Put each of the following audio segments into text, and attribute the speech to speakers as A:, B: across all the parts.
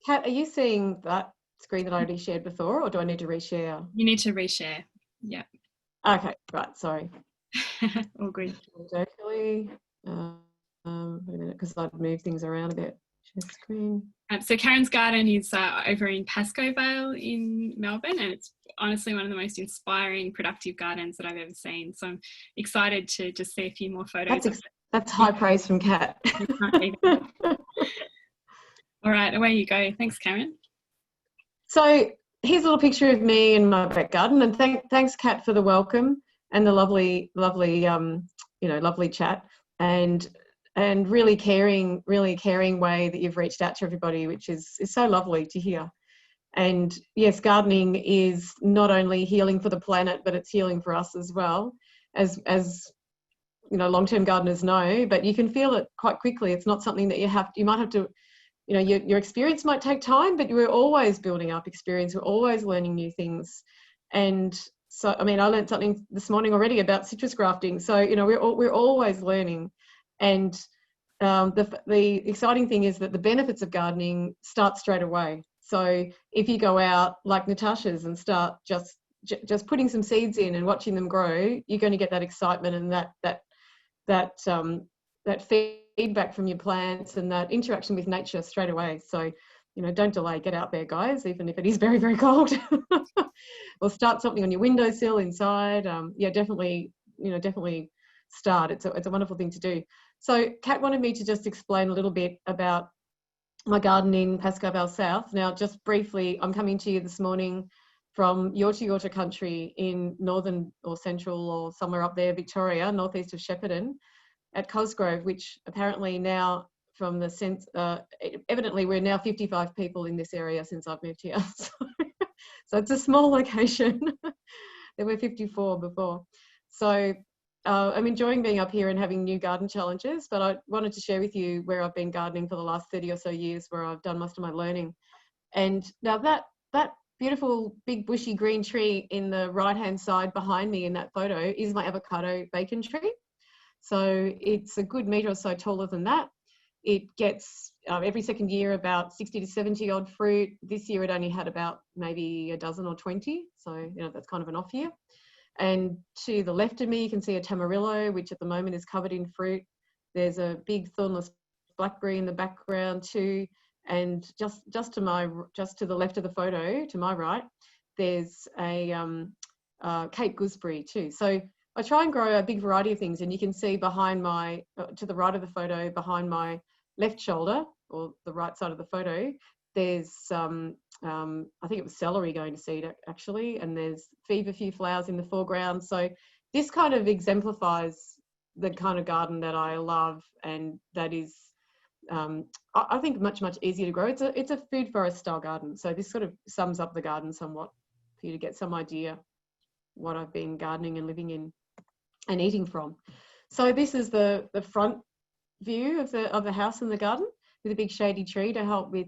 A: Kat, are you seeing that screen that I already shared before, or do I need to reshare?
B: You need to reshare. Yeah.
A: Okay, right, sorry.
B: All good.
A: Wait a minute, because I'd move things around a bit. Share screen.
B: So Karen's garden is over in Pascoe Vale in Melbourne, and it's honestly one of the most inspiring, productive gardens that I've ever seen. So I'm excited to just see a few more photos.
A: That's high praise from Kat.
B: All right, away you go. Thanks, Karen.
A: So here's a little picture of me in my back garden, and thanks, Kat, for the welcome and the lovely chat, and really caring way that you've reached out to everybody, which is so lovely to hear. And yes, gardening is not only healing for the planet, but it's healing for us as well, as you know, long-term gardeners know. But you can feel it quite quickly. It's not something that you might have to, you know, your experience might take time, but we're always building up experience. We're always learning new things. And so, I mean, I learned something this morning already about citrus grafting. So, you know, we're always learning. And the exciting thing is that the benefits of gardening start straight away. So if you go out like Natasha's and start just putting some seeds in and watching them grow, you're going to get that excitement and that feedback from your plants and that interaction with nature straight away. So, you know, don't delay, get out there, guys, even if it is very, very cold. Or start something on your windowsill inside. Yeah, definitely start. It's a wonderful thing to do. So Kat wanted me to just explain a little bit about my garden in Pascoe Vale South. Now, just briefly, I'm coming to you this morning from Yorta country in northern or central or somewhere up there, Victoria, northeast of Shepparton, at Cosgrove, which apparently now, from the sense, evidently we're now 55 people in this area since I've moved here. So it's a small location. There were 54 before. So I'm enjoying being up here and having new garden challenges, but I wanted to share with you where I've been gardening for the last 30 or so years, where I've done most of my learning. And now that beautiful big bushy green tree in the right-hand side behind me in that photo is my avocado bacon tree. So it's a good metre or so taller than that. It gets every second year about 60 to 70 odd fruit. This year it only had about maybe a dozen or 20. So, you know, that's kind of an off year. And to the left of me, you can see a tamarillo, which at the moment is covered in fruit. There's a big thornless blackberry in the background too. And just to the left of the photo, to my right, there's a Cape gooseberry too. So I try and grow a big variety of things, and you can see behind my, to the right of the photo, behind my left shoulder, or the right side of the photo, there's I think it was celery going to seed actually, and there's feverfew flowers in the foreground. So this kind of exemplifies the kind of garden that I love, and that is I think much easier to grow. It's a food forest style garden. So this sort of sums up the garden somewhat for you to get some idea what I've been gardening and living in and eating from. So this is the front view of the house and the garden, with a big shady tree to help with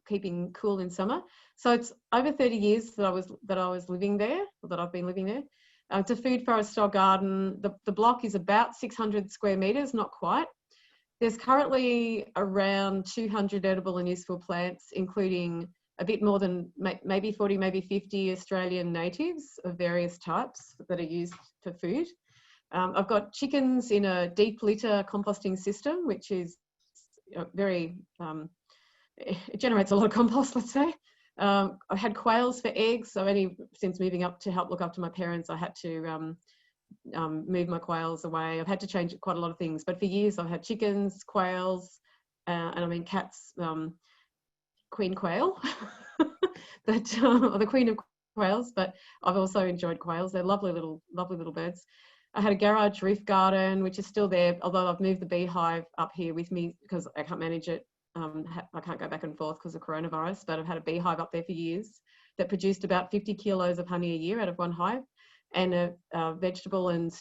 A: keeping cool in summer. So it's over 30 years that I was living there, or that I've been living there. It's a food forest style garden. The block is about 600 square metres, not quite. There's currently around 200 edible and useful plants, including a bit more than maybe 40, maybe 50 Australian natives of various types that are used for food. I've got chickens in a deep litter composting system, which is very, it generates a lot of compost, let's say. I've had quails for eggs. So only since moving up to help look after my parents, I had to move my quails away. I've had to change quite a lot of things, but for years I've had chickens, quails, and I mean cats, queen quail, but or the queen of quails. But I've also enjoyed quails. They're lovely little birds. I had a garage roof garden, which is still there, although I've moved the beehive up here with me because I can't manage it. I can't go back and forth because of coronavirus, but I've had a beehive up there for years that produced about 50 kilos of honey a year out of one hive, and a vegetable and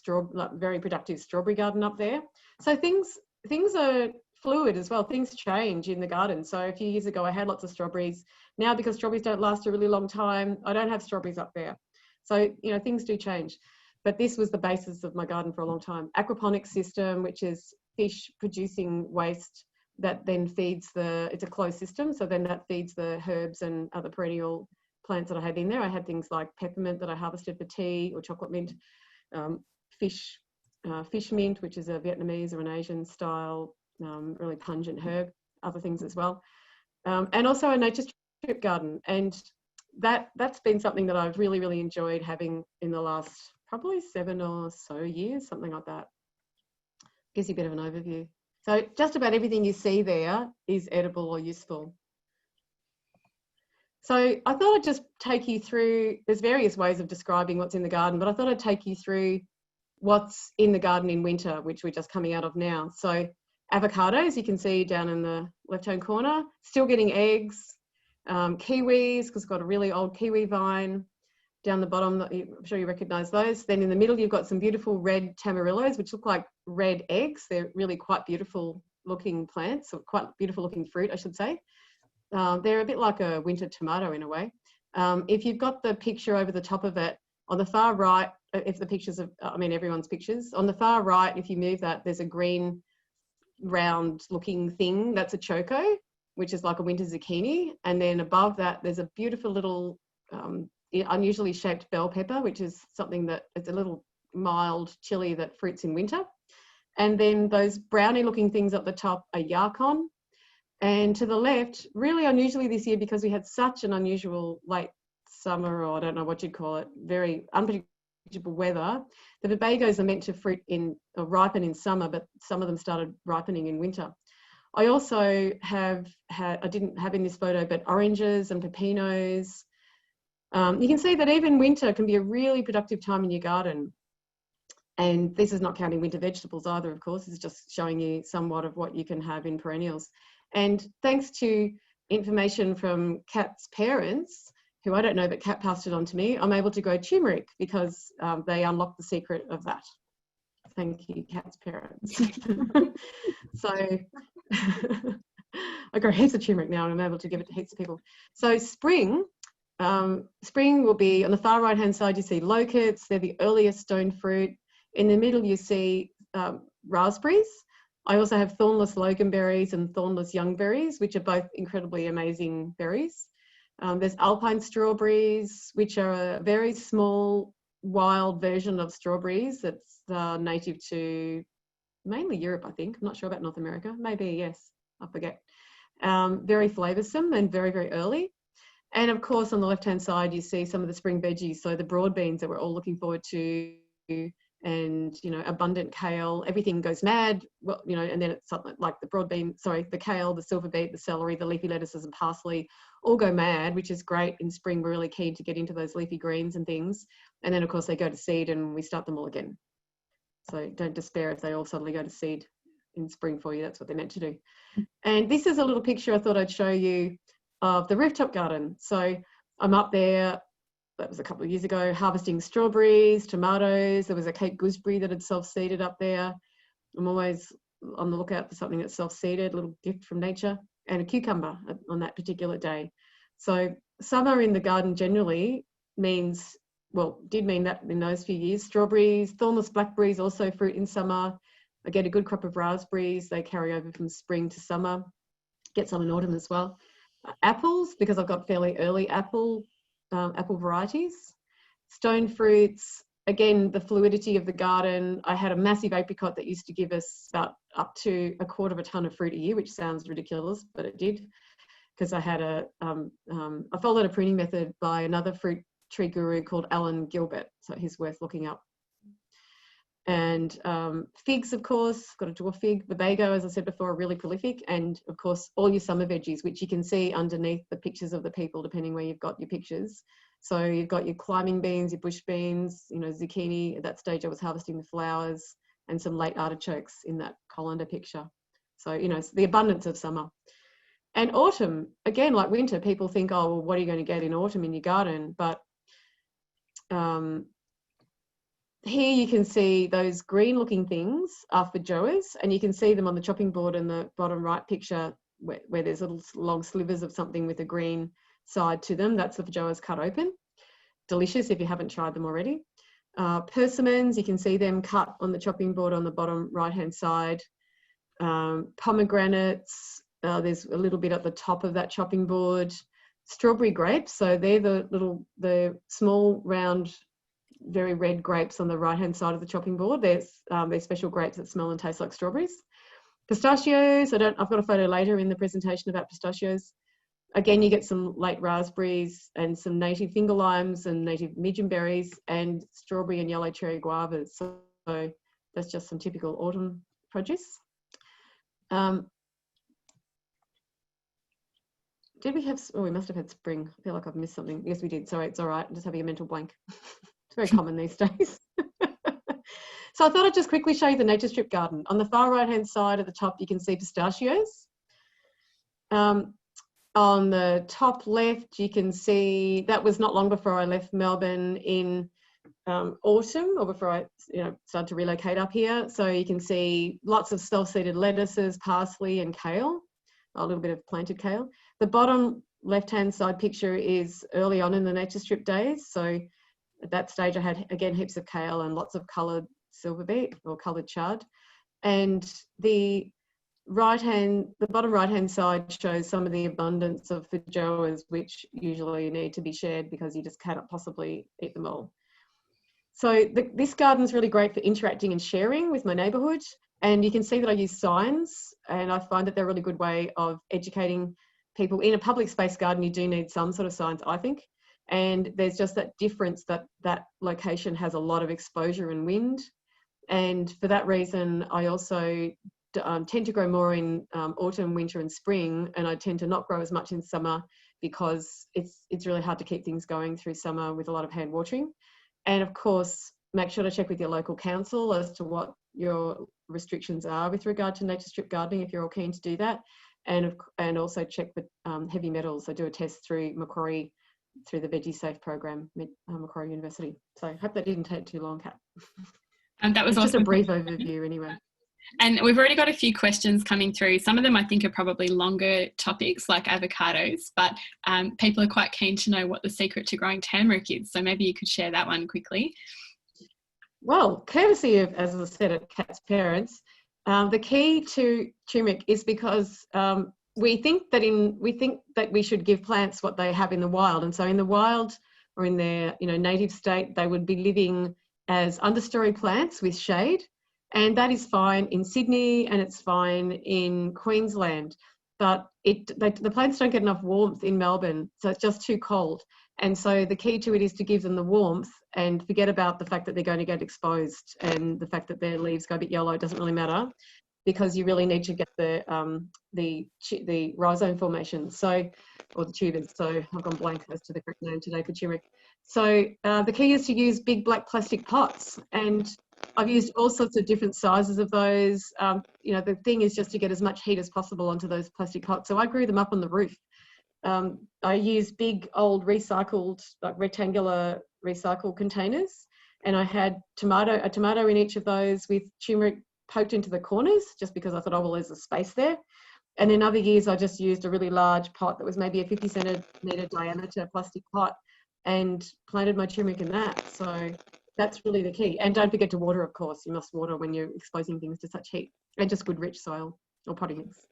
A: very productive strawberry garden up there. So things are fluid as well. Things change in the garden. So a few years ago I had lots of strawberries. Now, because strawberries don't last a really long time, I don't have strawberries up there. So, you know, things do change. But this was the basis of my garden for a long time. Aquaponics system, which is fish producing waste that then feeds it's a closed system, so then that feeds the herbs and other perennial plants that I had in there. I had things like peppermint that I harvested for tea, or chocolate mint, fish mint, which is a Vietnamese or an Asian style really pungent herb, other things as well, and also a nature strip garden. And that's been something that I've really enjoyed having in the last probably 7 or so years, something like that. Gives you a bit of an overview. So just about everything you see there is edible or useful. So I thought I'd just take you through, there's various ways of describing what's in the garden, but I thought I'd take you through what's in the garden in winter, which we're just coming out of now. So avocados, you can see down in the left-hand corner, still getting eggs, kiwis, because I've got a really old kiwi vine down the bottom, I'm sure you recognise those. Then in the middle, you've got some beautiful red tamarillos, which look like red eggs. They're really quite beautiful looking plants, or quite beautiful looking fruit, I should say. They're a bit like a winter tomato in a way. If you've got the picture over the top of it, on the far right, if the pictures of, I mean, everyone's pictures, on the far right, if you move that, there's a green round looking thing, that's a choco, which is like a winter zucchini. And then above that, there's a beautiful little unusually shaped bell pepper, which is something that it's a little mild chili that fruits in winter. And then those brownie looking things at the top are yarkon. And to the left, really unusually this year, because we had such an unusual late summer, or I don't know what you'd call it, very unpredictable weather, the vibagos are meant to fruit in or ripen in summer, but some of them started ripening in winter. I also have had, I didn't have in this photo, but oranges and pepinos. You can see that even winter can be a really productive time in your garden. And this is not counting winter vegetables either, of course. It's just showing you somewhat of what you can have in perennials. And thanks to information from Kat's parents, who I don't know, but Kat passed it on to me, I'm able to grow turmeric because they unlocked the secret of that. Thank you, Kat's parents. So I grow heaps of turmeric now, and I'm able to give it to heaps of people. So spring will be, on the far right-hand side, you see loquats. They're the earliest stone fruit. In the middle, you see raspberries. I also have thornless loganberries and thornless youngberries, which are both incredibly amazing berries. There's alpine strawberries, which are a very small, wild version of strawberries that's native to mainly Europe, I think. I'm not sure about North America. Maybe, yes, I forget. Very flavoursome and very early. And of course, on the left-hand side, you see some of the spring veggies. So the broad beans that we're all looking forward to, and, you know, abundant kale, everything goes mad. Well, you know, and then it's something like the broad bean, sorry, the kale, the silver beet, the celery, the leafy lettuces and parsley all go mad, which is great. In spring, we're really keen to get into those leafy greens and things. And then of course they go to seed and we start them all again. So don't despair if they all suddenly go to seed in spring for you. That's what they're meant to do. And this is a little picture I thought I'd show you of the rooftop garden. So I'm up there, that was a couple of years ago, harvesting strawberries, tomatoes. There was a Cape gooseberry that had self-seeded up there. I'm always on the lookout for something that's self-seeded, a little gift from nature, and a cucumber on that particular day. So summer in the garden generally means, well, did mean that in those few years. Strawberries, thornless blackberries also fruit in summer. I get a good crop of raspberries. They carry over from spring to summer. Get some in autumn as well. Apples, because I've got fairly early apple varieties. Stone fruits, again, the fluidity of the garden. I had a massive apricot that used to give us about up to 1/4 ton of fruit a year, which sounds ridiculous, but it did, because I had I followed a pruning method by another fruit tree guru called Alan Gilbert, so he's worth looking up. And figs, of course, got a dwarf fig. Vibago, as I said before, are really prolific. And of course, all your summer veggies, which you can see underneath the pictures of the people, depending where you've got your pictures. So you've got your climbing beans, your bush beans, you know, zucchini. At that stage, I was harvesting the flowers, and some late artichokes in that colander picture. So, you know, it's the abundance of summer. And autumn, again, like winter, people think, oh, well, what are you going to get in autumn in your garden? But here you can see those green looking things are feijoas, and you can see them on the chopping board in the bottom right picture where there's little long slivers of something with a green side to them. That's the feijoas cut open. Delicious if you haven't tried them already. Persimmons, you can see them cut on the chopping board on the bottom right hand side. pomegranates. There's a little bit at the top of that chopping board. Strawberry grapes, so they're the small, round, very red grapes on the right-hand side of the chopping board. They're special grapes that smell and taste like strawberries. Pistachios, I've got a photo later in the presentation about pistachios. Again, you get some late raspberries and some native finger limes and native midgeonberries and strawberry and yellow cherry guavas. So that's just some typical autumn produce. Did we have, we must have had spring. I feel like I've missed something. Yes, we did. Sorry, it's all right. I'm just having a mental blank. It's very common these days. So I thought I'd just quickly show you the nature strip garden. On the far right-hand side at the top, you can see pistachios. On the top left, you can see, that was not long before I left Melbourne in autumn, or before I started to relocate up here. So you can see lots of self-seeded lettuces, parsley and kale, a little bit of planted kale. The bottom left-hand side picture is early on in the nature strip days. So at that stage I had, again, heaps of kale and lots of coloured silver beet or coloured chard. And the bottom right-hand side shows some of the abundance of feijoas, which usually need to be shared because you just cannot possibly eat them all. So this garden's really great for interacting and sharing with my neighbourhood. And you can see that I use signs, and I find that they're a really good way of educating people. In a public space garden, you do need some sort of signs, I think. And there's just that difference that that location has a lot of exposure and wind. And for that reason, I also tend to grow more in autumn, winter and spring, and I tend to not grow as much in summer because it's really hard to keep things going through summer with a lot of hand watering. And of course, make sure to check with your local council as to what your restrictions are with regard to nature strip gardening if you're all keen to do that. And also check with heavy metals. I do a test through Macquarie, through the Veggie Safe program, Macquarie University. So I hope that didn't take too long, Kat.
B: And that was
A: just a brief overview anyway.
B: And we've already got a few questions coming through. Some of them I think are probably longer topics like avocados, but people are quite keen to know what the secret to growing turmeric is. So maybe you could share that one quickly. Well,
A: courtesy of, as I said, at Kat's parents, the key to turmeric is because we think that we should give plants what they have in the wild, and so in the wild or in their native state, they would be living as understory plants with shade, and that is fine in Sydney and it's fine in Queensland, but the plants don't get enough warmth in Melbourne, so it's just too cold. And so the key to it is to give them the warmth and forget about the fact that they're going to get exposed, and the fact that their leaves go a bit yellow doesn't really matter, because you really need to get the rhizome formation, or the tubers. So I've gone blank as to the correct name today for turmeric. So the key is to use big black plastic pots, and I've used all sorts of different sizes of those. The thing is just to get as much heat as possible onto those plastic pots. So I grew them up on the roof. I use big old recycled, like rectangular recycled containers, and I had a tomato in each of those with turmeric poked into the corners, just because I thought, oh well, there's a space there. And in other years I just used a really large pot that was maybe a 50 centimetre diameter plastic pot and planted my turmeric in that. So that's really the key. And don't forget to water, of course. You must water when you're exposing things to such heat, and just good rich soil or potting mix.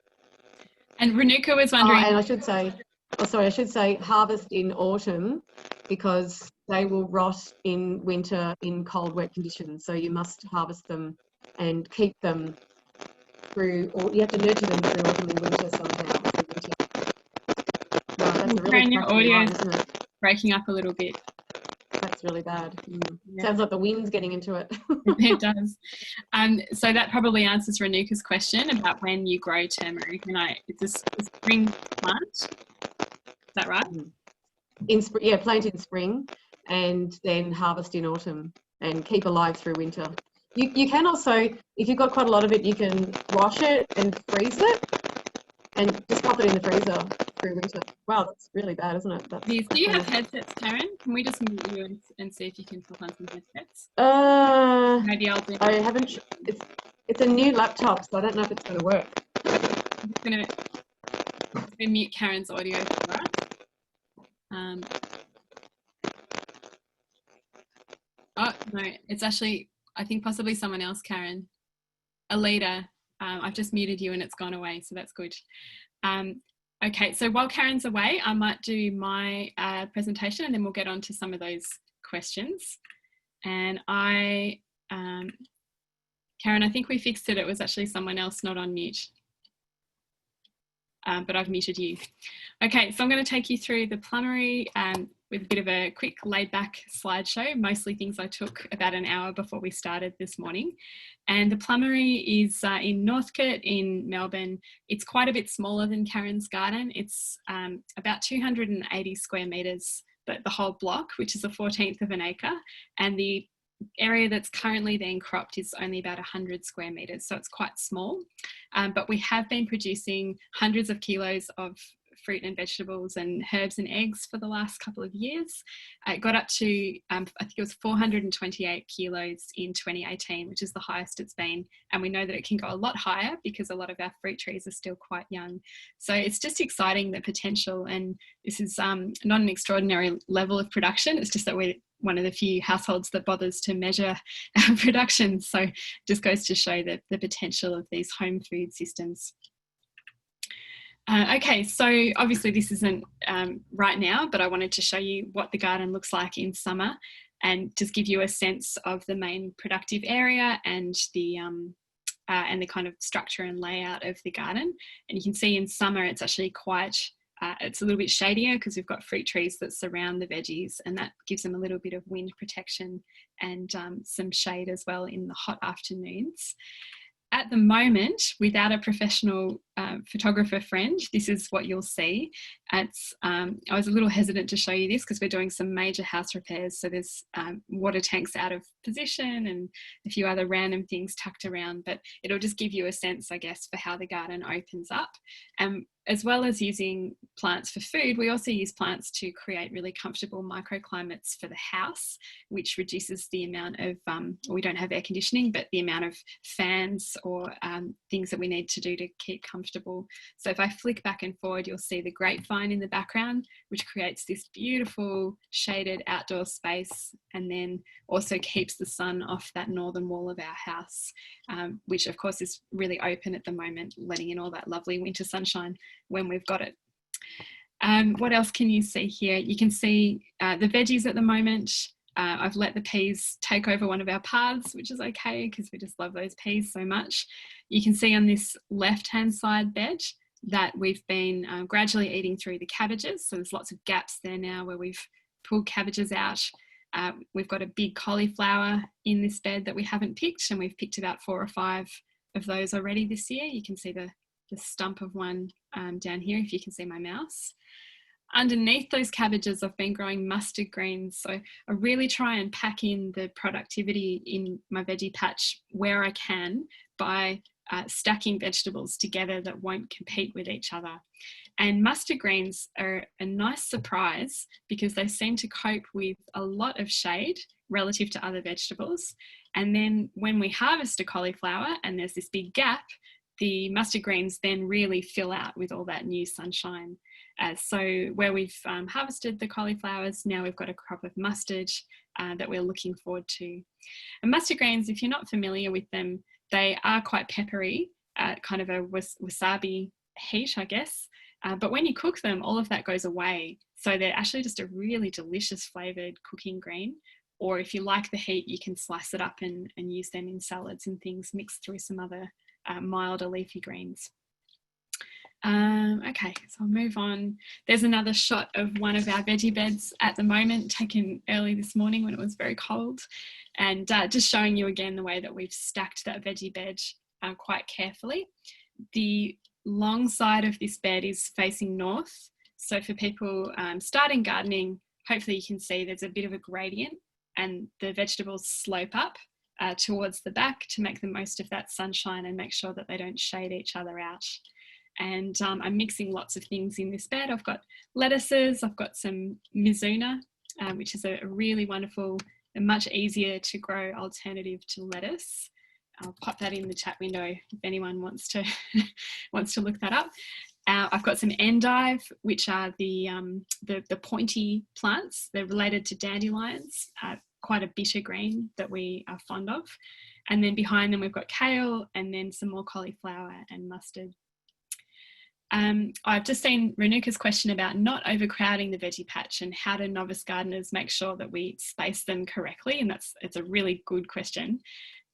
B: And Renuka was wondering...
A: and I should say harvest in autumn, because they will rot in winter in cold, wet conditions. So you must harvest them and keep them through, or you have to nurture them through autumn and winter somehow. Wow, that's a really
B: your audio
A: line, isn't it?
B: Breaking up a little bit.
A: That's really bad. Yeah. Sounds like the wind's getting into it.
B: It does. So that probably answers Renuka's question about when you grow turmeric. And it's a spring plant. Is that right?
A: Plant in spring and then harvest in autumn and keep alive through winter. You can also, if you've got quite a lot of it, you can wash it and freeze it and just pop it in the freezer through winter. Wow, that's really bad, isn't it?
B: Do you have headsets, Karen? Can we just mute you and see if you can pop on some headsets? Maybe I'll do.
A: I haven't. It's a new laptop, so I don't know if it's going to work.
B: I'm just going to mute Karen's audio for us. Oh no, it's actually, I think possibly someone else, Karen. Alita, I've just muted you and it's gone away, so that's good. Okay, so while Karen's away, I might do my presentation and then we'll get on to some of those questions. And Karen, I think we fixed it. It was actually someone else not on mute. But I've muted you. Okay, so I'm going to take you through the plummery with a bit of a quick laid back slideshow, mostly things I took about an hour before we started this morning. And the plummery is in Northcote in Melbourne. It's quite a bit smaller than Karen's garden. It's about 280 square metres, the whole block, which is a 1/14 of an acre. And the area that's currently being cropped is only about 100 square metres, so it's quite small. But we have been producing hundreds of kilos of fruit and vegetables and herbs and eggs for the last couple of years. It got up to, I think it was 428 kilos in 2018, which is the highest it's been. And we know that it can go a lot higher because a lot of our fruit trees are still quite young. So it's just exciting, the potential. And this is not an extraordinary level of production. It's just that we're one of the few households that bothers to measure our production. So just goes to show that the potential of these home food systems. Okay, so obviously this isn't right now, but I wanted to show you what the garden looks like in summer and just give you a sense of the main productive area and the kind of structure and layout of the garden. And you can see in summer it's actually quite, it's a little bit shadier because we've got fruit trees that surround the veggies, and that gives them a little bit of wind protection and some shade as well in the hot afternoons. At the moment, without a professional photographer friend, this is what you'll see. I was a little hesitant to show you this because we're doing some major house repairs. So there's water tanks out of position and a few other random things tucked around, but it'll just give you a sense, I guess, for how the garden opens up. As well as using plants for food, we also use plants to create really comfortable microclimates for the house, which reduces the amount of, we don't have air conditioning, but the amount of fans or things that we need to do to keep comfortable. So if I flick back and forward, you'll see the grapevine in the background, which creates this beautiful shaded outdoor space and then also keeps the sun off that northern wall of our house, which of course is really open at the moment, letting in all that lovely winter sunshine when we've got it. What else can you see here? You can see the veggies at the moment. I've let the peas take over one of our paths, which is okay because we just love those peas so much. You can see on this left-hand side bed that we've been gradually eating through the cabbages. So there's lots of gaps there now where we've pulled cabbages out. We've got a big cauliflower in this bed that we haven't picked, and we've picked about 4 or 5 of those already this year. You can see the stump of one down here if you can see my mouse. Underneath those cabbages I've been growing mustard greens, so I really try and pack in the productivity in my veggie patch where I can by stacking vegetables together that won't compete with each other. And mustard greens are a nice surprise because they seem to cope with a lot of shade relative to other vegetables. And then when we harvest a cauliflower and there's this big gap, the mustard greens then really fill out with all that new sunshine. So where we've harvested the cauliflowers, now we've got a crop of mustard that we're looking forward to. And mustard greens, if you're not familiar with them, they are quite peppery, kind of a wasabi heat, I guess. But when you cook them, all of that goes away. So they're actually just a really delicious flavoured cooking green. Or if you like the heat, you can slice it up and use them in salads and things mixed through some other milder leafy greens. Okay, so I'll move on. There's another shot of one of our veggie beds at the moment, taken early this morning when it was very cold, and just showing you again the way that we've stacked that veggie bed quite carefully. The long side of this bed is facing north, so for people starting gardening, hopefully you can see there's a bit of a gradient and the vegetables slope up towards the back to make the most of that sunshine and make sure that they don't shade each other out. And I'm mixing lots of things in this bed. I've got lettuces, I've got some mizuna, which is a really wonderful and much easier to grow alternative to lettuce. I'll pop that in the chat window if anyone wants to look that up. I've got some endive, which are the pointy plants. They're related to dandelions, quite a bitter green that we are fond of. And then behind them we've got kale, and then some more cauliflower and mustard. I've just seen Renuka's question about not overcrowding the veggie patch and how do novice gardeners make sure that we space them correctly, and it's a really good question.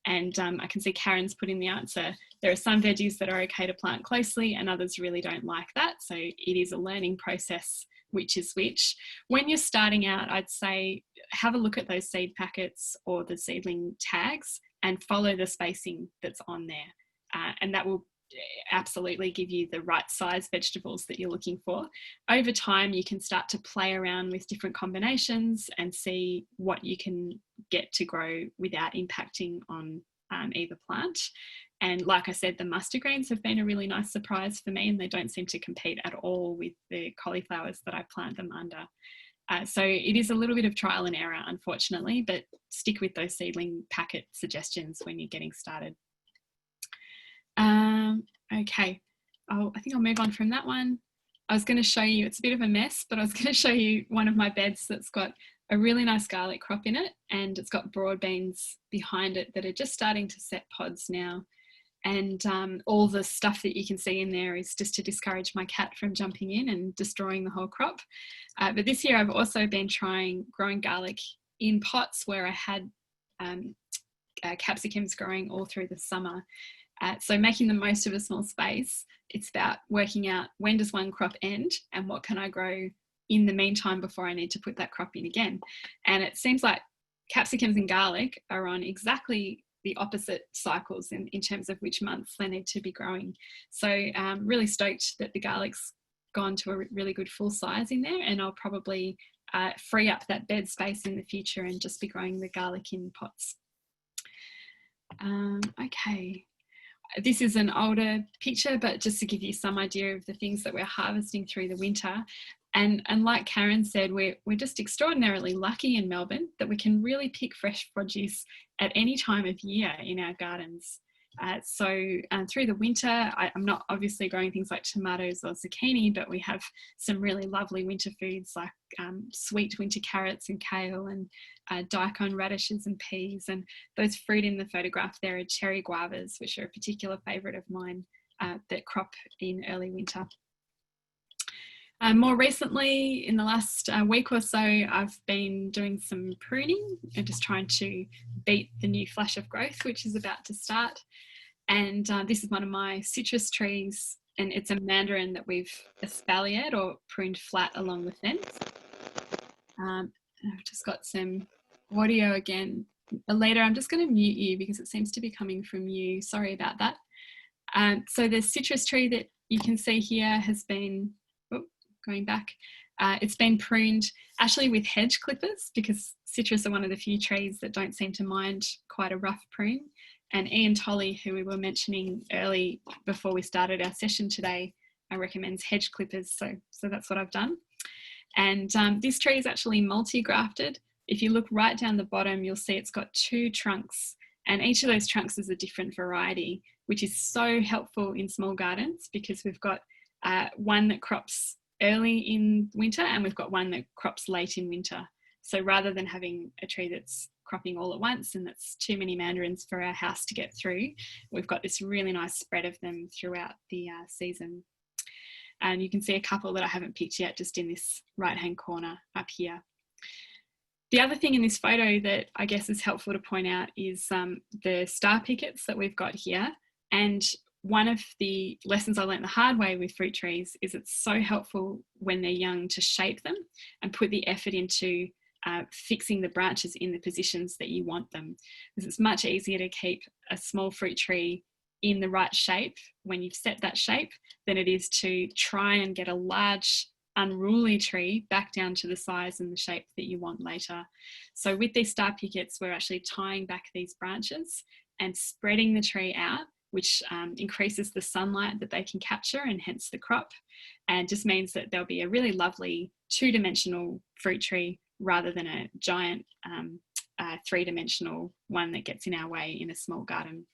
B: And I can see Karen's put in the answer. There are some veggies that are okay to plant closely and others really don't like that. So it is a learning process, which is which. When you're starting out, I'd say have a look at those seed packets or the seedling tags and follow the spacing that's on there. And that will absolutely give you the right size vegetables that you're looking for. Over time, you can start to play around with different combinations and see what you can get to grow without impacting on either plant. And like I said, the mustard greens have been a really nice surprise for me, and they don't seem to compete at all with the cauliflowers that I plant them under. So it is a little bit of trial and error, unfortunately, but stick with those seedling packet suggestions when you're getting started. Okay, I think I'll move on from that one. I was going to show you, it's a bit of a mess, but I was going to show you one of my beds that's got a really nice garlic crop in it, and it's got broad beans behind it that are just starting to set pods now. And all the stuff that you can see in there is just to discourage my cat from jumping in and destroying the whole crop. But this year I've also been trying growing garlic in pots where I had capsicums growing all through the summer. So making the most of a small space, it's about working out when does one crop end and what can I grow in the meantime before I need to put that crop in again. And it seems like capsicums and garlic are on exactly the opposite cycles in terms of which months they need to be growing. So really stoked that the garlic's gone to a really good full size in there, and I'll probably free up that bed space in the future and just be growing the garlic in pots. Okay. This is an older picture, but just to give you some idea of the things that we're harvesting through the winter. And like Karen said, we're just extraordinarily lucky in Melbourne that we can really pick fresh produce at any time of year in our gardens. So through the winter, I'm not obviously growing things like tomatoes or zucchini, but we have some really lovely winter foods like sweet winter carrots and kale and daikon radishes and peas. And those fruit in the photograph there are cherry guavas, which are a particular favourite of mine that crop in early winter. More recently, in the last week or so, I've been doing some pruning and just trying to beat the new flash of growth, which is about to start. And this is one of my citrus trees, and it's a mandarin that we've espaliered or pruned flat along the fence. I've just got some audio again. Later, I'm just going to mute you because it seems to be coming from you. Sorry about that. So the citrus tree that you can see here has been, going back, it's been pruned actually with hedge clippers because citrus are one of the few trees that don't seem to mind quite a rough prune. And Ian Tolley, who we were mentioning early before we started our session today, recommends hedge clippers. So that's what I've done. And this tree is actually multi-grafted. If you look right down the bottom, you'll see it's got 2 trunks, and each of those trunks is a different variety, which is so helpful in small gardens because we've got one that crops early in winter and we've got one that crops late in winter. So rather than having a tree that's cropping all at once and that's too many mandarins for our house to get through, we've got this really nice spread of them throughout the season. And you can see a couple that I haven't picked yet just in this right hand corner up here. The other thing in this photo that I guess is helpful to point out is the star pickets that we've got here. And one of the lessons I learned the hard way with fruit trees is it's so helpful when they're young to shape them and put the effort into fixing the branches in the positions that you want them. Because it's much easier to keep a small fruit tree in the right shape when you've set that shape than it is to try and get a large unruly tree back down to the size and the shape that you want later. So with these star pickets, we're actually tying back these branches and spreading the tree out, which increases the sunlight that they can capture and hence the crop, and just means that there'll be a really lovely 2-dimensional fruit tree rather than a giant 3-dimensional one that gets in our way in a small garden.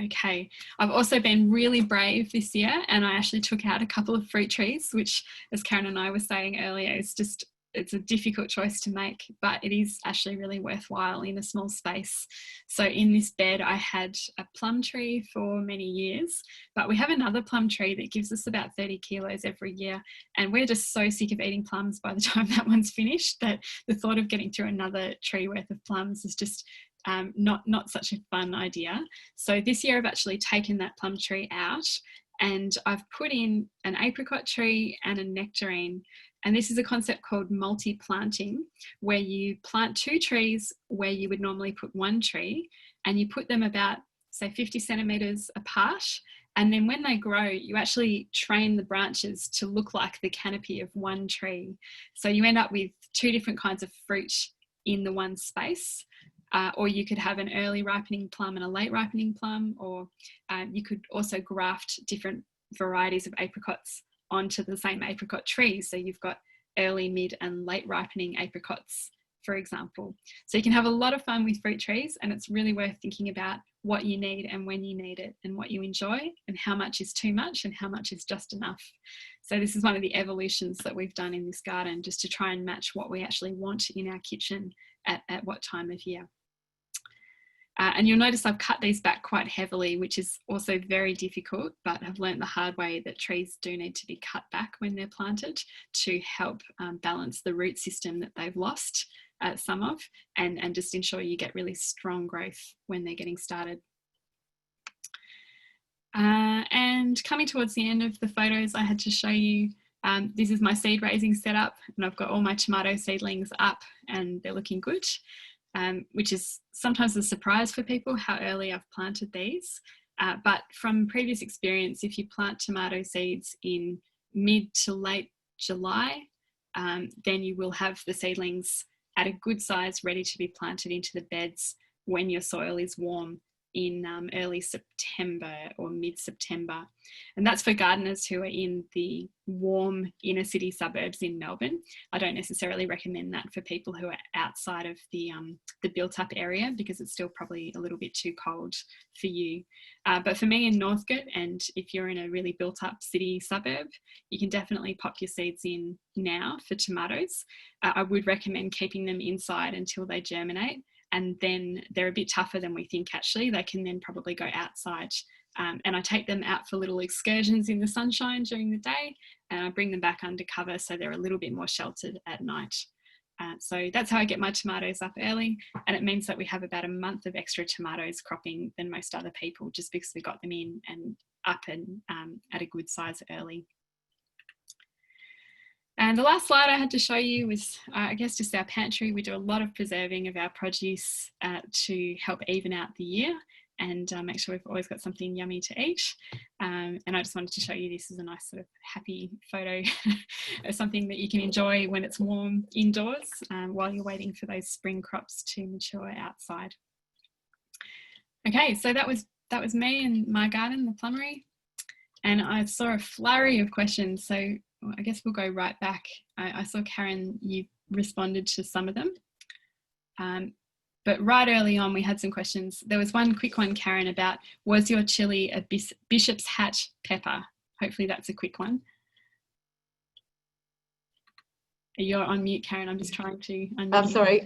B: Okay, I've also been really brave this year and I actually took out a couple of fruit trees, which, as Karen and I were saying earlier, is just it's a difficult choice to make, but it is actually really worthwhile in a small space. So in this bed, I had a plum tree for many years, but we have another plum tree that gives us about 30 kilos every year. And we're just so sick of eating plums by the time that one's finished that the thought of getting through another tree worth of plums is just not such a fun idea. So this year I've actually taken that plum tree out and I've put in an apricot tree and a nectarine. And this is a concept called multi-planting, where you plant 2 trees where you would normally put 1 tree, and you put them about, say, 50 centimetres apart. And then when they grow, you actually train the branches to look like the canopy of 1 tree. So you end up with 2 different kinds of fruit in the one space. Or you could have an early ripening plum and a late ripening plum, or you could also graft different varieties of apricots onto the same apricot tree. So you've got early, mid and late ripening apricots, for example. So you can have a lot of fun with fruit trees, and it's really worth thinking about what you need and when you need it, and what you enjoy and how much is too much and how much is just enough. So this is one of the evolutions that we've done in this garden, just to try and match what we actually want in our kitchen at what time of year. And you'll notice I've cut these back quite heavily, which is also very difficult, but I've learned the hard way that trees do need to be cut back when they're planted to help balance the root system that they've lost, some of, and just ensure you get really strong growth when they're getting started. And coming towards the end of the photos, I had to show you, this is my seed raising setup, and I've got all my tomato seedlings up and they're looking good. Which is sometimes a surprise for people how early I've planted these. But from previous experience, if you plant tomato seeds in mid to late July, then you will have the seedlings at a good size ready to be planted into the beds when your soil is warm in early September or mid-September. And that's for gardeners who are in the warm inner city suburbs in Melbourne. I don't necessarily recommend that for people who are outside of the built-up area, because it's still probably a little bit too cold for you. But for me in Northcote, and if you're in a really built-up city suburb, you can definitely pop your seeds in now for tomatoes. I would recommend keeping them inside until they germinate. And then they're a bit tougher than we think, actually. They can then probably go outside. And I take them out for little excursions in the sunshine during the day, and I bring them back under cover so they're a little bit more sheltered at night. So that's how I get my tomatoes up early, and it means that we have about a month of extra tomatoes cropping than most other people, just because we got them in and up and at a good size early. And the last slide I had to show you was, I guess, just our pantry. We do a lot of preserving of our produce to help even out the year and make sure we've always got something yummy to eat. And I just wanted to show you this as a nice sort of happy photo of something that you can enjoy when it's warm indoors while you're waiting for those spring crops to mature outside. Okay, so that was me and my garden, the plummery. And I saw a flurry of questions, so I guess we'll go right back. I saw, Karen, you responded to some of them. But right early on, we had some questions. There was one quick one, Karen, about, was your chili a bishop's hat pepper? Hopefully that's a quick one. You're on mute, Karen. I'm just trying to unmute.
A: I'm sorry.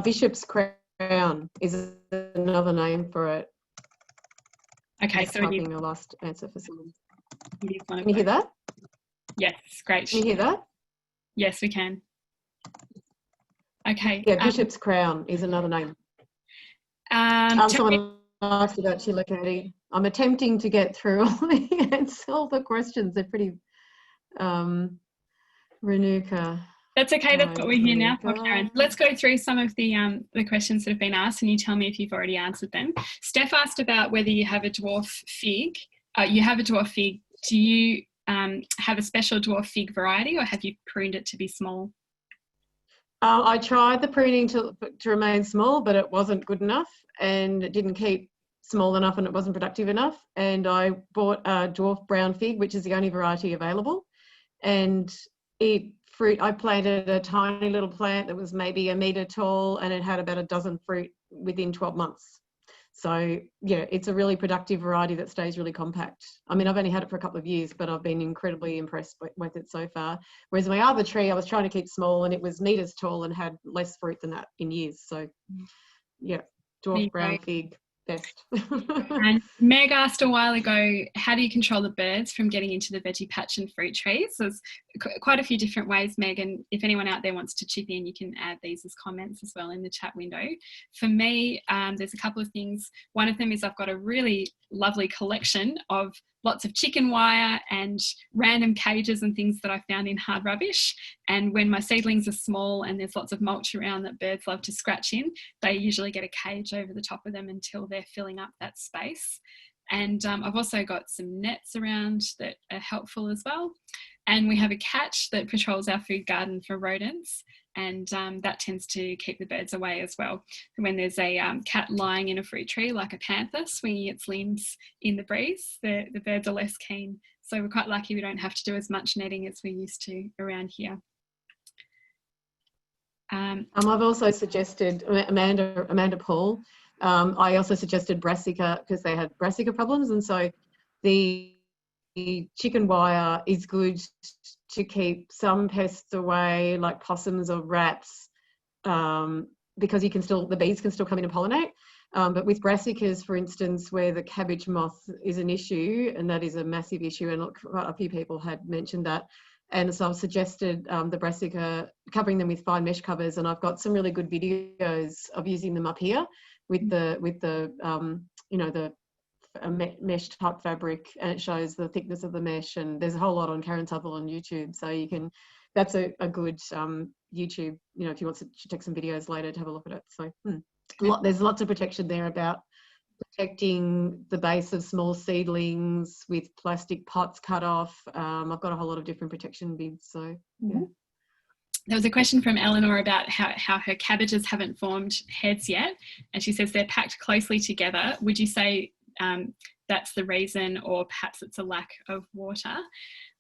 A: Bishop's crown is another name for it.
B: Okay, so
A: typing a lost answer for someone.
B: Can
A: you hear that?
B: Yes, great.
A: Can you hear that?
B: Yes, we can. Okay.
A: Yeah, bishop's crown is another name. Someone asked about chilicati. I'm attempting to get through all the questions. They're pretty Renuka.
B: That's okay. That's what we're here now for, Karen. Let's go through some of the questions that have been asked, and you tell me if you've already answered them. Steph asked about whether you have a dwarf fig. You have a dwarf fig. Do you have a special dwarf fig variety, or have you pruned it to be small?
A: I tried the pruning to remain small, but it wasn't good enough, and it didn't keep small enough, and it wasn't productive enough. And I bought a dwarf brown fig, which is the only variety available, and I planted a tiny little plant that was maybe 1 metre tall, and it had about a dozen fruit within 12 months. So yeah, it's a really productive variety that stays really compact. I mean, I've only had it for a couple of years, but I've been incredibly impressed with it so far. Whereas my other tree, I was trying to keep small, and it was meters tall and had less fruit than that in years. So yeah, dwarf brown fig, best.
B: And Meg asked a while ago, how do you control the birds from getting into the veggie patch and fruit trees? There's quite a few different ways, Meg, and if anyone out there wants to chip in, you can add these as comments as well in the chat window. For me, there's a couple of things. One of them is I've got a really lovely collection of lots of chicken wire and random cages and things that I found in hard rubbish. And when my seedlings are small and there's lots of mulch around that birds love to scratch in, they usually get a cage over the top of them until they're filling up that space. And I've also got some nets around that are helpful as well. And we have a cat that patrols our food garden for rodents, and that tends to keep the birds away as well. When there's a cat lying in a fruit tree like a panther swinging its limbs in the breeze, the birds are less keen. So we're quite lucky we don't have to do as much netting as we used to around here.
A: I've also suggested, Amanda Paul, I also suggested brassica because they had brassica problems, and so the chicken wire is good to keep some pests away, like possums or rats, because the bees can still come in and pollinate. But with brassicas, for instance, where the cabbage moth is an issue, and that is a massive issue, and a few people had mentioned that. And so I've suggested the brassica, covering them with fine mesh covers, and I've got some really good videos of using them up here with the mesh type fabric, and it shows the thickness of the mesh, and there's a whole lot on Karen Sutherland on YouTube, so you can, that's a good YouTube, if you want to check some videos later to have a look at it. So there's lots of protection there about protecting the base of small seedlings with plastic pots cut off. I've got a whole lot of different protection bits, so yeah.
B: There was a question from Eleanor about how her cabbages haven't formed heads yet, and she says they're packed closely together. Would you say that's the reason, or perhaps it's a lack of water?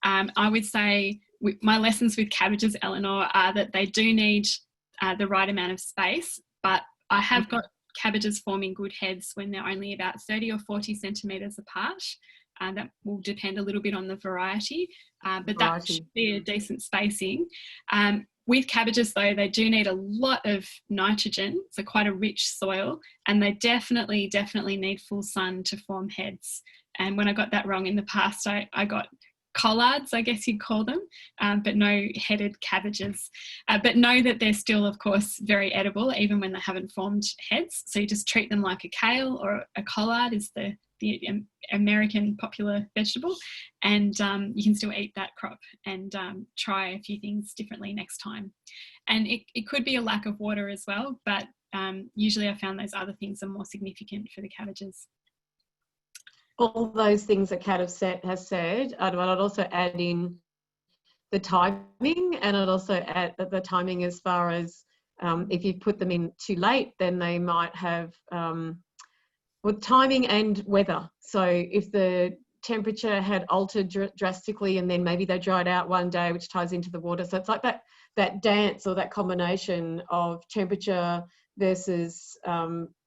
B: I would say my lessons with cabbages, Eleanor, are that they do need the right amount of space, but I have got cabbages forming good heads when they're only about 30 or 40 centimetres apart. That will depend a little bit on the variety, but that should be a decent spacing. With cabbages, though, they do need a lot of nitrogen, so quite a rich soil, and they definitely need full sun to form heads. And when I got that wrong in the past, I got collards, I guess you'd call them, but no headed cabbages. But know that they're still, of course, very edible, even when they haven't formed heads. So you just treat them like a kale, or a collard is the American popular vegetable, and you can still eat that crop and try a few things differently next time. And it could be a lack of water as well, but usually I found those other things are more significant for the cabbages.
A: All those things that Kat has said, I'd also add in the timing, and I'd also add the timing as far as if you put them in too late, then they might have with timing and weather. So if the temperature had altered drastically, and then maybe they dried out one day, which ties into the water. So it's like that dance, or that combination of temperature versus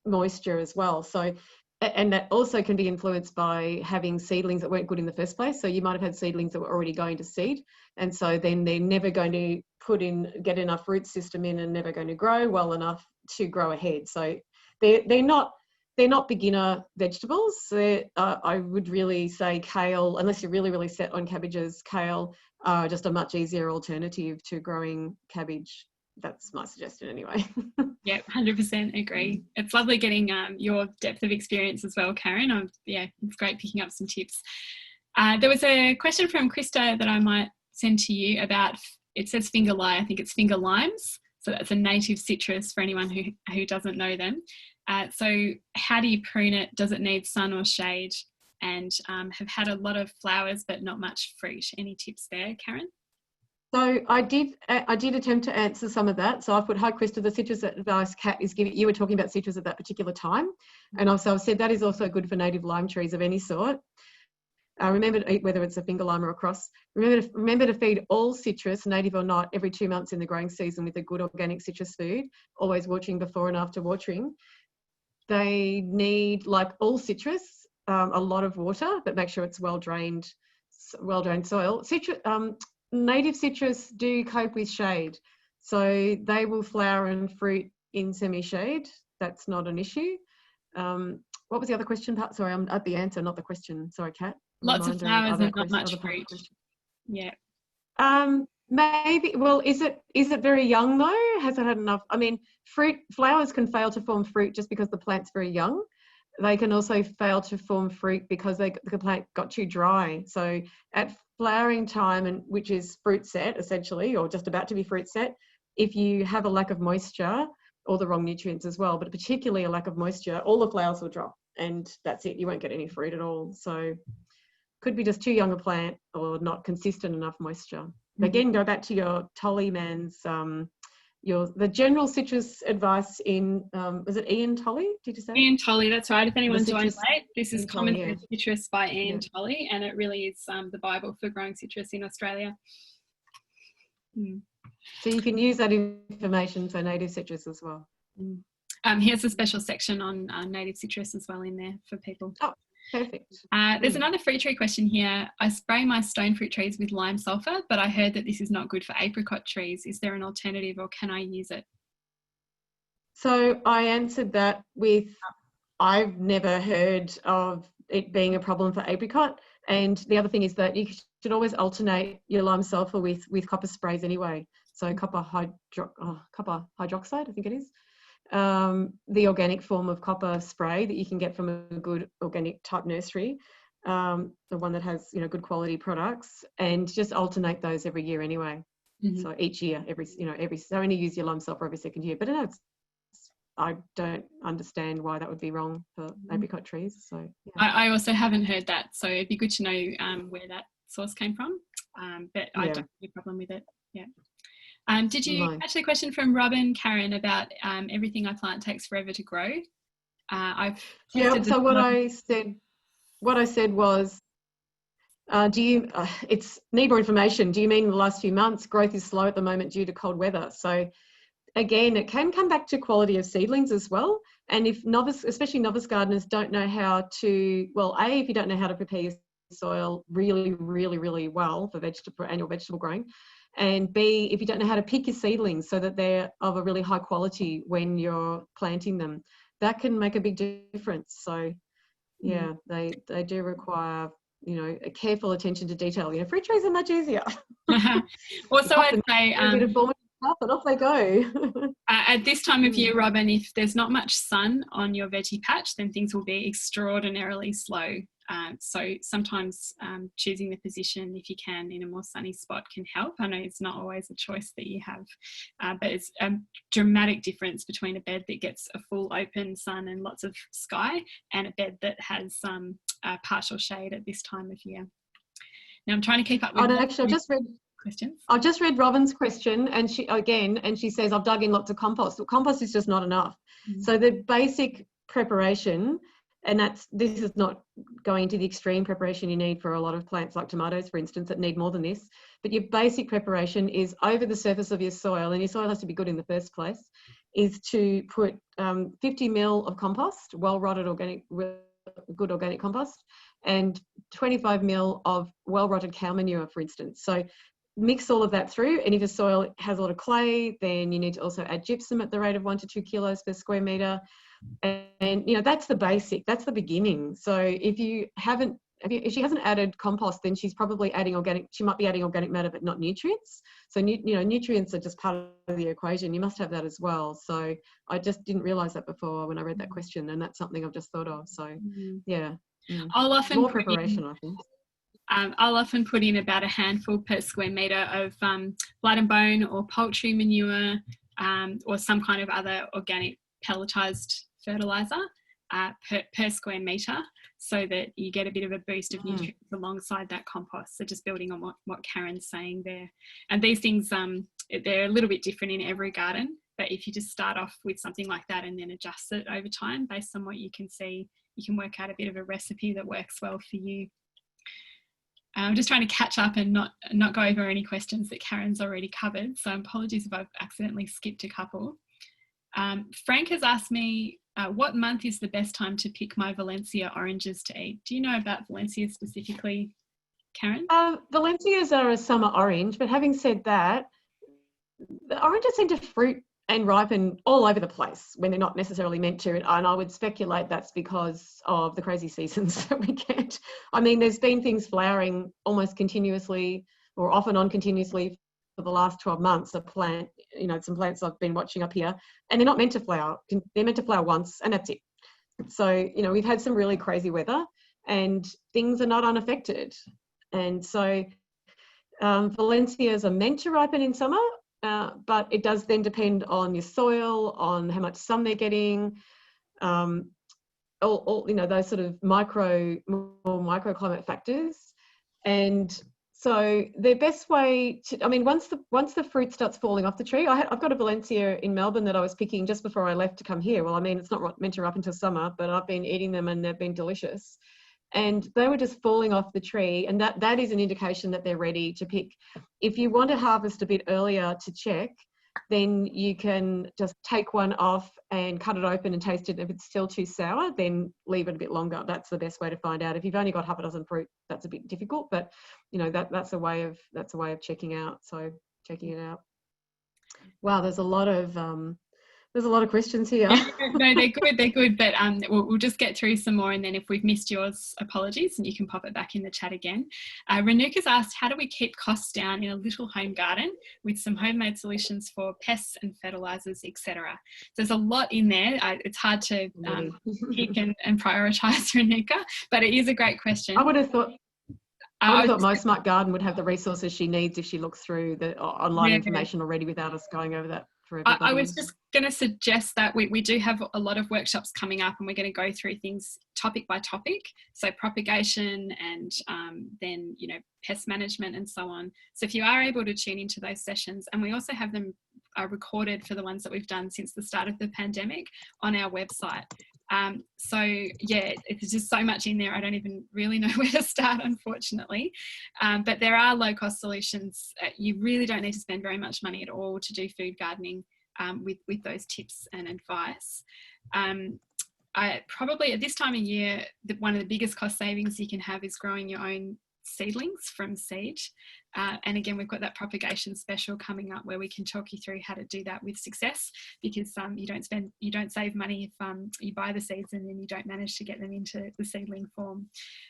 A: moisture as well. So, and that also can be influenced by having seedlings that weren't good in the first place. So you might have had seedlings that were already going to seed, and so then they're never going to get enough root system in, and never going to grow well enough to grow ahead. So they're not beginner vegetables. I would really say kale, unless you're really set on cabbages, kale are just a much easier alternative to growing cabbage. That's my suggestion anyway.
B: Yeah, 100% agree. It's lovely getting your depth of experience as well, Karen. It's great picking up some tips. There was a question from Krista that I might send to you about, it says finger lime, I think it's finger limes. So that's a native citrus for anyone who doesn't know them. So how do you prune it? Does it need sun or shade? And have had a lot of flowers but not much fruit. Any tips there, Karen?
A: So I did attempt to answer some of that. So I've put, hi Krista, the citrus advice Kat is giving, you were talking about citrus at that particular time. And also I've said that is also good for native lime trees of any sort. Remember to eat, whether it's a finger lime or a cross. Remember to feed all citrus, native or not, every 2 months in the growing season with a good organic citrus food, always watching before and after watering. they need, like all citrus, a lot of water, but make sure it's well-drained soil. Native citrus do cope with shade, so they will flower and fruit in semi-shade. That's not an issue. What was the other question part? Sorry, I'm at the answer, not the question. Sorry, Kat.
B: Lots of flowers and not much fruit. Yeah.
A: Maybe. Well, is it very young though? Has it had enough? I mean, flowers can fail to form fruit just because the plant's very young. They can also fail to form fruit because the plant got too dry. So at flowering time, and which is fruit set essentially, or just about to be fruit set, if you have a lack of moisture or the wrong nutrients as well, but particularly a lack of moisture, all the flowers will drop and that's it. You won't get any fruit at all. So could be just too young a plant or not consistent enough moisture. Again, go back to your Tolley man's, the general citrus advice in, was it Ian Tolley, did you say?
B: Ian Tolley, that's right. If anyone's joined late, this is Common
A: Tolley,
B: Fruit Citrus by Ian Tolley, and it really is the Bible for growing citrus in Australia.
A: So you can use that information for native citrus as well.
B: Here's a special section on native citrus as well in there for people.
A: Oh, perfect.
B: There's another fruit tree question here. I spray my stone fruit trees with lime sulfur, but I heard that this is not good for apricot trees. Is there an alternative or can I use it?
A: So I answered that with, I've never heard of it being a problem for apricot. And the other thing is that you should always alternate your lime sulfur with copper sprays anyway. So copper hydroxide, I think it is. The organic form of copper spray that you can get from a good organic type nursery, the one that has, good quality products, and just alternate those every year anyway. So each year, so only use your lime sulfur every second year. But I don't understand why that would be wrong for apricot trees. So
B: I also haven't heard that, so it'd be good to know where that source came from. But I don't have a problem with it. Yeah. Did you catch the question from Robin, Karen, about everything I plant takes forever to grow?
A: So what I said was, it's need more information. Do you mean the last few months? Growth is slow at the moment due to cold weather. So again, it can come back to quality of seedlings as well. And if especially novice gardeners don't know how to, if you don't know how to prepare your soil really, really, really well for annual vegetable growing, and B, if you don't know how to pick your seedlings so that they're of a really high quality when you're planting them, that can make a big difference. So they do require, a careful attention to detail. Fruit trees are much easier.
B: Also, I'd say
A: a bit of formative stuff and off they go.
B: At this time of year, Robin, if there's not much sun on your veggie patch, then things will be extraordinarily slow. So sometimes choosing the position, if you can, in a more sunny spot can help. I know it's not always a choice that you have, but it's a dramatic difference between a bed that gets a full open sun and lots of sky and a bed that has partial shade at this time of year. Now I'm trying to keep up with questions.
A: I just read Robin's question, and she says, I've dug in lots of compost. Well, compost is just not enough. So the basic preparation, and this is not going into the extreme preparation you need for a lot of plants like tomatoes, for instance, that need more than this. But your basic preparation is over the surface of your soil, and your soil has to be good in the first place, is to put 50 ml of compost, well-rotted good organic compost, and 25 ml of well-rotted cow manure, for instance. So mix all of that through, and if your soil has a lot of clay, then you need to also add gypsum at the rate of 1 to 2 kilos per square metre. And that's the basic, that's the beginning. So if she hasn't added compost, then she's probably she might be adding organic matter but not nutrients. So nutrients are just part of the equation. You must have that as well. So I just didn't realise that before when I read that question, and that's something I've just thought of. So
B: I'll often
A: more preparation, I think.
B: I'll often put in about a handful per square metre of blood and bone or poultry manure or some kind of other organic pelletised fertiliser per square metre, so that you get a bit of a boost of nutrients alongside that compost. So just building on what Karen's saying there. And these things, they're a little bit different in every garden, but if you just start off with something like that and then adjust it over time based on what you can see, you can work out a bit of a recipe that works well for you. I'm just trying to catch up and not go over any questions that Karen's already covered, so apologies if I've accidentally skipped a couple. Frank has asked me, What month is the best time to pick my Valencia oranges to eat? Do you know about Valencia specifically, Karen?
A: Valencias are a summer orange, but having said that, the oranges seem to fruit and ripen all over the place when they're not necessarily meant to. And I would speculate that's because of the crazy seasons that we get. I mean, there's been things flowering almost continuously or off and on continuously for the last 12 months. A plant, you know, some plants I've been watching up here, and they're not meant to flower. They're meant to flower once and that's it. So, you know, we've had some really crazy weather and things are not unaffected. And so Valencias are meant to ripen in summer, but it does then depend on your soil, on how much sun they're getting, all you know, those sort of microclimate factors. And so the best way to, I mean, once the fruit starts falling off the tree, I've got a Valencia in Melbourne that I was picking just before I left to come here. Well, I mean, it's not meant to ripen until summer, but I've been eating them and they've been delicious. And they were just falling off the tree, and that is an indication that they're ready to pick. If you want to harvest a bit earlier to check, then you can just take one off and cut it open and taste it. If it's still too sour, then leave it a bit longer. That's the best way to find out. If you've only got half a dozen fruit, that's a bit difficult, but you know, that's a way of checking out. So checking it out. Wow, there's a lot of questions here.
B: No, they're good, but we'll just get through some more, and then if we've missed yours, apologies, and you can pop it back in the chat again. Renuka's asked, how do we keep costs down in a little home garden with some homemade solutions for pests and fertilisers, etc.? There's a lot in there. It's hard to pick and prioritise, Renuka, but it is a great question.
A: I would have thought My Smart Garden would have the resources she needs if she looks through the online information already without us going over that for everybody.
B: I was just going to suggest that we do have a lot of workshops coming up, and we're going to go through things topic by topic. So propagation and then, you know, pest management and so on. So if you are able to tune into those sessions, and we also have them recorded for the ones that we've done since the start of the pandemic on our website. So yeah, it's just so much in there. I don't even really know where to start, unfortunately. But there are low cost solutions. You really don't need to spend very much money at all to do food gardening with those tips and advice. Probably at this time of year, one of the biggest cost savings you can have is growing your own seedlings from seed. And again, we've got that propagation special coming up where we can talk you through how to do that with success, because you don't save money if you buy the seeds and then you don't manage to get them into the seedling form.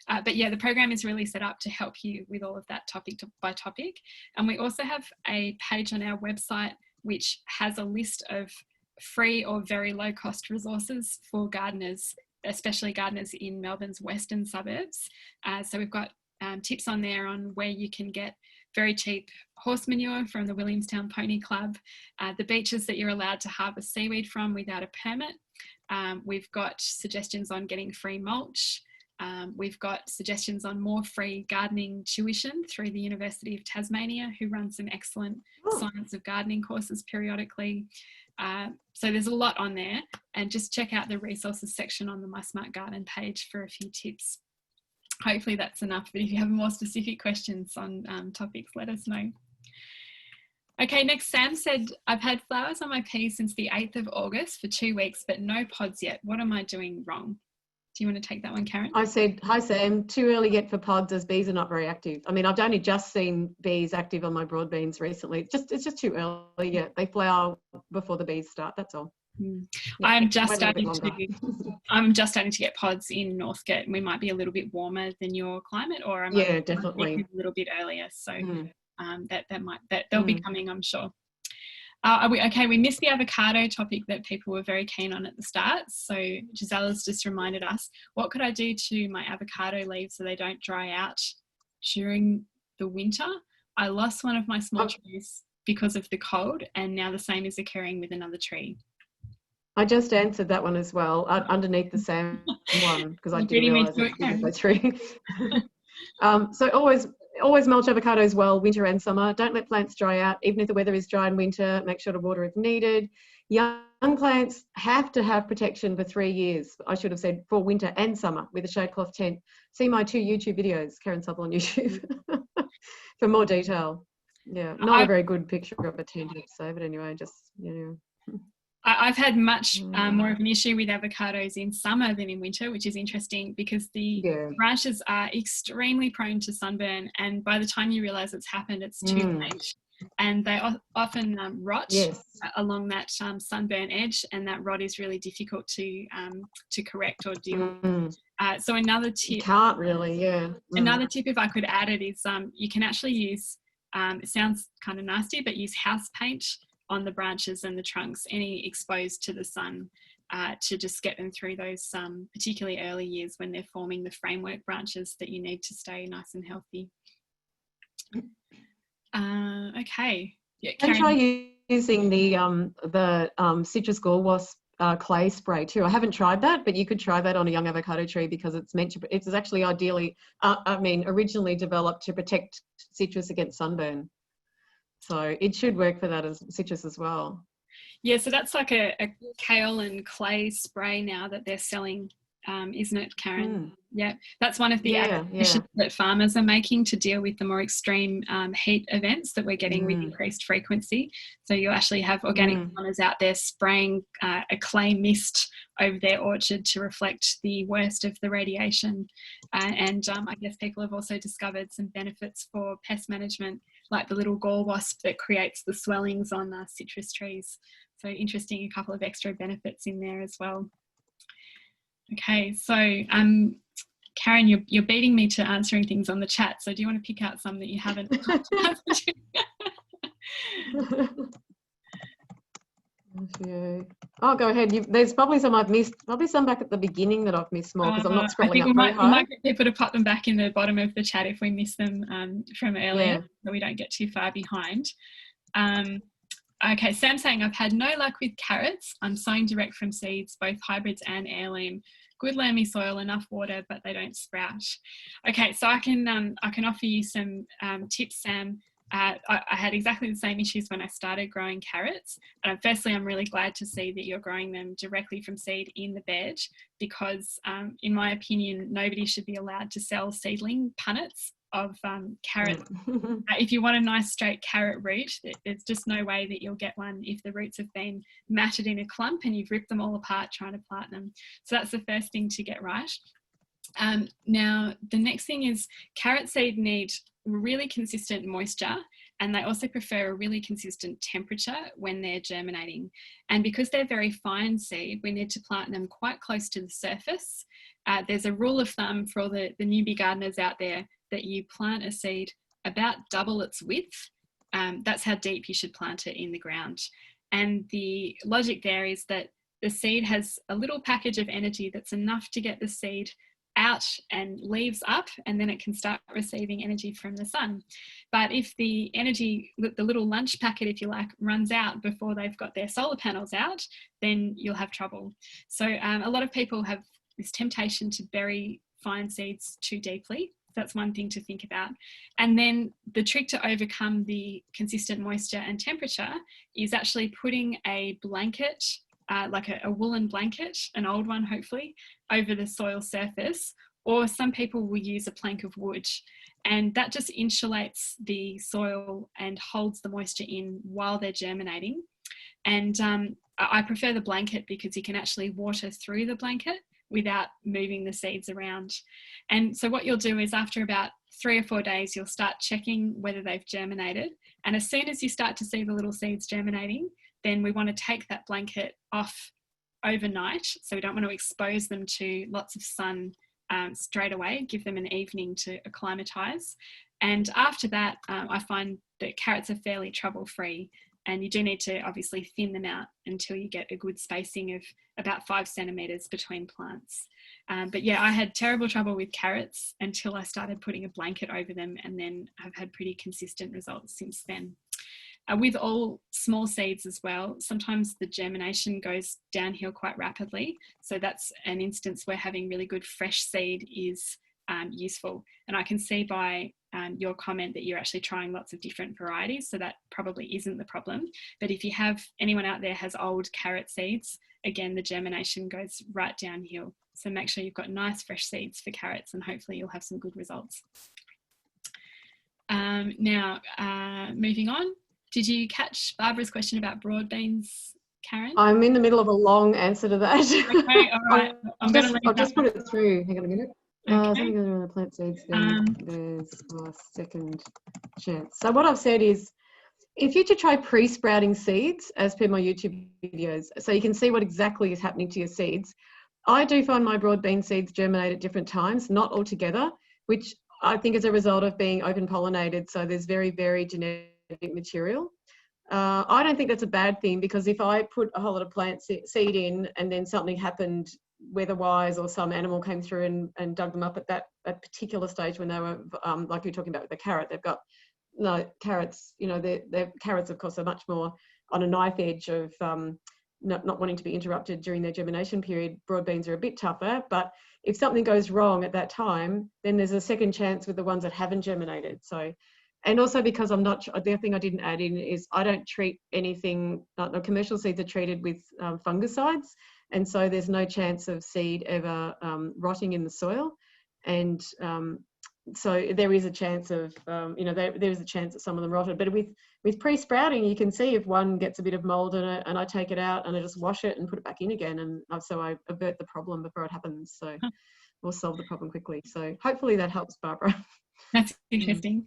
B: But yeah, the program is really set up to help you with all of that topic by topic. And we also have a page on our website which has a list of free or very low cost resources for gardeners, especially gardeners in Melbourne's western suburbs. So we've got tips on there on where you can get very cheap horse manure from the Williamstown Pony Club, the beaches that you're allowed to harvest seaweed from without a permit. We've got suggestions on getting free mulch. We've got suggestions on more free gardening tuition through the University of Tasmania, who run some excellent science of gardening courses periodically. So there's a lot on there, and just check out the resources section on the My Smart Garden page for a few tips. Hopefully that's enough, but if you have more specific questions on topics, let us know. Okay, next, Sam said, I've had flowers on my peas since the 8th of August for 2 weeks, but no pods yet. What am I doing wrong? Do you want to take that one, Karen?
A: I said, hi, Sam, too early yet for pods as bees are not very active. I mean, I've only just seen bees active on my broad beans recently. It's just too early yet. They flower before the bees start, that's all. Yeah,
B: I'm just starting to get pods in Northcote, and we might be a little bit warmer than your climate, or
A: definitely
B: a little bit earlier. So they'll be coming, I'm sure. We missed the avocado topic that people were very keen on at the start. So Gisella's just reminded us, what could I do to my avocado leaves so they don't dry out during the winter? I lost one of my small trees because of the cold, and now the same is occurring with another tree.
A: I just answered that one as well, underneath the same one, because I didn't realise it was a tree. So always mulch avocados well, winter and summer. Don't let plants dry out, even if the weather is dry in winter. Make sure to water if needed. Young plants have to have protection for 3 years. I should have said for winter and summer with a shade cloth tent. See my 2 YouTube videos, Karen Sutherland on YouTube, for more detail. Yeah, not a very good picture of a tent, I'd say, but anyway, just, you know.
B: I've had much more of an issue with avocados in summer than in winter, which is interesting because the branches are extremely prone to sunburn, and by the time you realise it's happened, it's too late. And they often rot along that sunburn edge, and that rot is really difficult to correct or deal with. So another tip,
A: you can't really,
B: another tip, if I could add it, is you can actually use, it sounds kind of nasty, but use house paint on the branches and the trunks, any exposed to the sun, to just get them through those particularly early years when they're forming the framework branches that you need to stay nice and healthy. Okay. Yeah,
A: and try using the citrus gall wasp clay spray too. I haven't tried that, but you could try that on a young avocado tree because it's meant to. It's actually ideally, originally developed to protect citrus against sunburn. So it should work for that as citrus as well.
B: Yeah, so that's like a kale and clay spray now that they're selling, isn't it, Karen? Yeah, that's one of the adaptations that farmers are making to deal with the more extreme heat events that we're getting with increased frequency. So you actually have organic farmers out there spraying a clay mist over their orchard to reflect the worst of the radiation. And I guess people have also discovered some benefits for pest management, like the little gall wasp that creates the swellings on citrus trees. So interesting, a couple of extra benefits in there as well. Okay, so Karen, you're beating me to answering things on the chat. So do you want to pick out some that you haven't?
A: Oh, go ahead. There's probably some I've missed. Probably some back at the beginning that I've missed more because I'm not scrolling
B: I think
A: up very high.
B: We might get people to pop them back in the bottom of the chat if we miss them from earlier, so we don't get too far behind. Okay, Sam's saying, I've had no luck with carrots. I'm sowing direct from seeds, both hybrids and heirloom. Good loamy soil, enough water, but they don't sprout. Okay, so I can offer you some tips, Sam. I had exactly the same issues when I started growing carrots. Firstly, I'm really glad to see that you're growing them directly from seed in the bed because, in my opinion, nobody should be allowed to sell seedling punnets of carrots. If you want a nice straight carrot root, there's just no way that you'll get one if the roots have been matted in a clump and you've ripped them all apart trying to plant them. So that's the first thing to get right. Now, the next thing is carrot seed need really consistent moisture, and they also prefer a really consistent temperature when they're germinating. And because they're very fine seed, we need to plant them quite close to the surface. There's a rule of thumb for all the newbie gardeners out there that you plant a seed about double its width. That's how deep you should plant it in the ground. And the logic there is that the seed has a little package of energy that's enough to get the seed out and leaves up, and then it can start receiving energy from the sun. But if the energy, the little lunch packet, if you like, runs out before they've got their solar panels out, then you'll have trouble. So a lot of people have this temptation to bury fine seeds too deeply. That's one thing to think about. And then the trick to overcome the consistent moisture and temperature is actually putting a blanket, like a woolen blanket, an old one hopefully, over the soil surface, or some people will use a plank of wood, and that just insulates the soil and holds the moisture in while they're germinating. And I prefer the blanket because you can actually water through the blanket without moving the seeds around. And so what you'll do is after about 3 or 4 days, you'll start checking whether they've germinated. And as soon as you start to see the little seeds germinating, then we want to take that blanket off overnight. So we don't want to expose them to lots of sun straight away, give them an evening to acclimatise. And after that, I find that carrots are fairly trouble-free, and you do need to obviously thin them out until you get a good spacing of about 5 centimetres between plants. But yeah, I had terrible trouble with carrots until I started putting a blanket over them, and then I've had pretty consistent results since then. With all small seeds as well, sometimes the germination goes downhill quite rapidly. So that's an instance where having really good fresh seed is useful. And I can see by your comment that you're actually trying lots of different varieties, so that probably isn't the problem. But if you have, anyone out there has old carrot seeds, again, the germination goes right downhill. So make sure you've got nice fresh seeds for carrots, and hopefully you'll have some good results. Now, moving on. Did you catch Barbara's question about broad beans, Karen?
A: I'm in the middle of a long answer to that.
B: Okay, all right.
A: I'll just put it through. Hang on a minute.
B: Okay.
A: Something going on the plant seeds, then there's a second chance. So what I've said is, in future, try pre-sprouting seeds as per my YouTube videos, so you can see what exactly is happening to your seeds. I do find my broad bean seeds germinate at different times, not all together, which I think is a result of being open pollinated. So there's very varied genetic material. I don't think that's a bad thing, because if I put a whole lot of plant seed in and then something happened weather-wise, or some animal came through and dug them up at that particular stage when they were, like you're talking about with the carrot, they've got, no, carrots, you know, their carrots, of course, are much more on a knife edge of not wanting to be interrupted during their germination period. Broad beans are a bit tougher, but if something goes wrong at that time, then there's a second chance with the ones that haven't germinated. So, and also because I'm not, the other thing I didn't add in is I don't treat anything, the commercial seeds are treated with fungicides, and so there's no chance of seed ever rotting in the soil. And so there is a chance of, you know, there is a chance that some of them rotted. But with pre-sprouting, you can see if one gets a bit of mold in it, and I take it out and I just wash it and put it back in again. And so I avert the problem before it happens. So we'll solve the problem quickly. So hopefully that helps, Barbara.
B: That's interesting.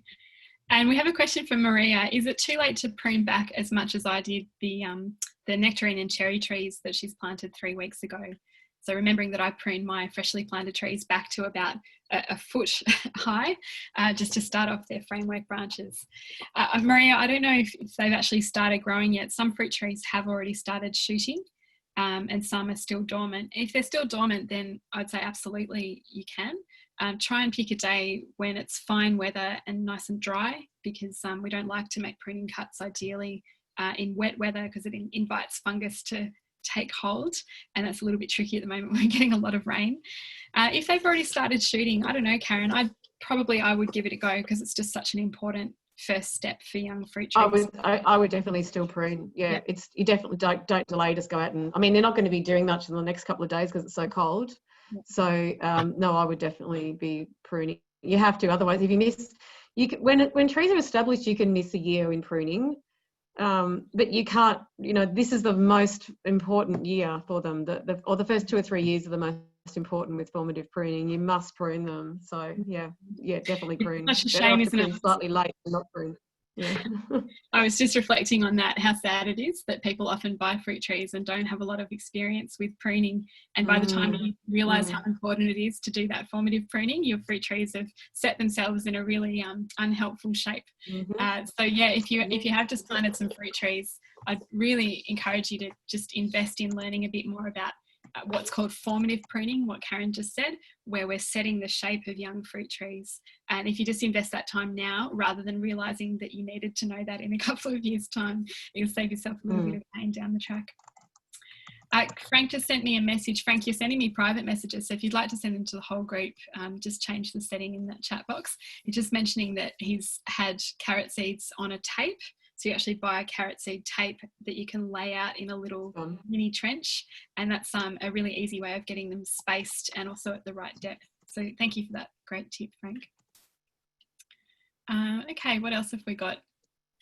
B: And we have a question from Maria. Is it too late to prune back as much as I did the nectarine and cherry trees that she's planted 3 weeks ago? So remembering that I pruned my freshly planted trees back to about a foot high, just to start off their framework branches. Maria, I don't know if they've actually started growing yet. Some fruit trees have already started shooting, and some are still dormant. If they're still dormant, then I'd say absolutely you can. Try and pick a day when it's fine weather and nice and dry, because we don't like to make pruning cuts ideally in wet weather, because it invites fungus to take hold, and that's a little bit tricky at the moment. We're getting a lot of rain. If they've already started shooting, I don't know, Karen, I would give it a go, because it's just such an important first step for young fruit trees.
A: I would definitely still prune. Yeah, it's, you definitely don't delay, just go out and, I mean, they're not going to be doing much in the next couple of days because it's so cold. So no, I would definitely be pruning. You have to, otherwise if you miss, when trees are established, you can miss a year in pruning. But you can't, you know, this is the most important year for them. Or the first 2 or 3 years are the most important with formative pruning. You must prune them. So yeah, definitely prune.
B: It's such a shame, isn't it?
A: Slightly late and not prune. Yeah.
B: I was just reflecting on that, how sad it is that people often buy fruit trees and don't have a lot of experience with pruning. And by the time you realise how important it is to do that formative pruning, your fruit trees have set themselves in a really unhelpful shape. So yeah, if you have just planted some fruit trees, I'd really encourage you to just invest in learning a bit more about what's called formative pruning, what Karen just said, where we're setting the shape of young fruit trees. And if you just invest that time now, rather than realising that you needed to know that in a couple of years' time, you'll save yourself a little bit of pain down the track. Frank just sent me a message. Frank, you're sending me private messages, so if you'd like to send them to the whole group, just change the setting in that chat box. He's just mentioning that he's had carrot seeds on a tape. So you actually buy a carrot seed tape that you can lay out in a little mini trench, and that's a really easy way of getting them spaced and also at the right depth. So thank you for that great tip, Frank. Okay, what else have we got?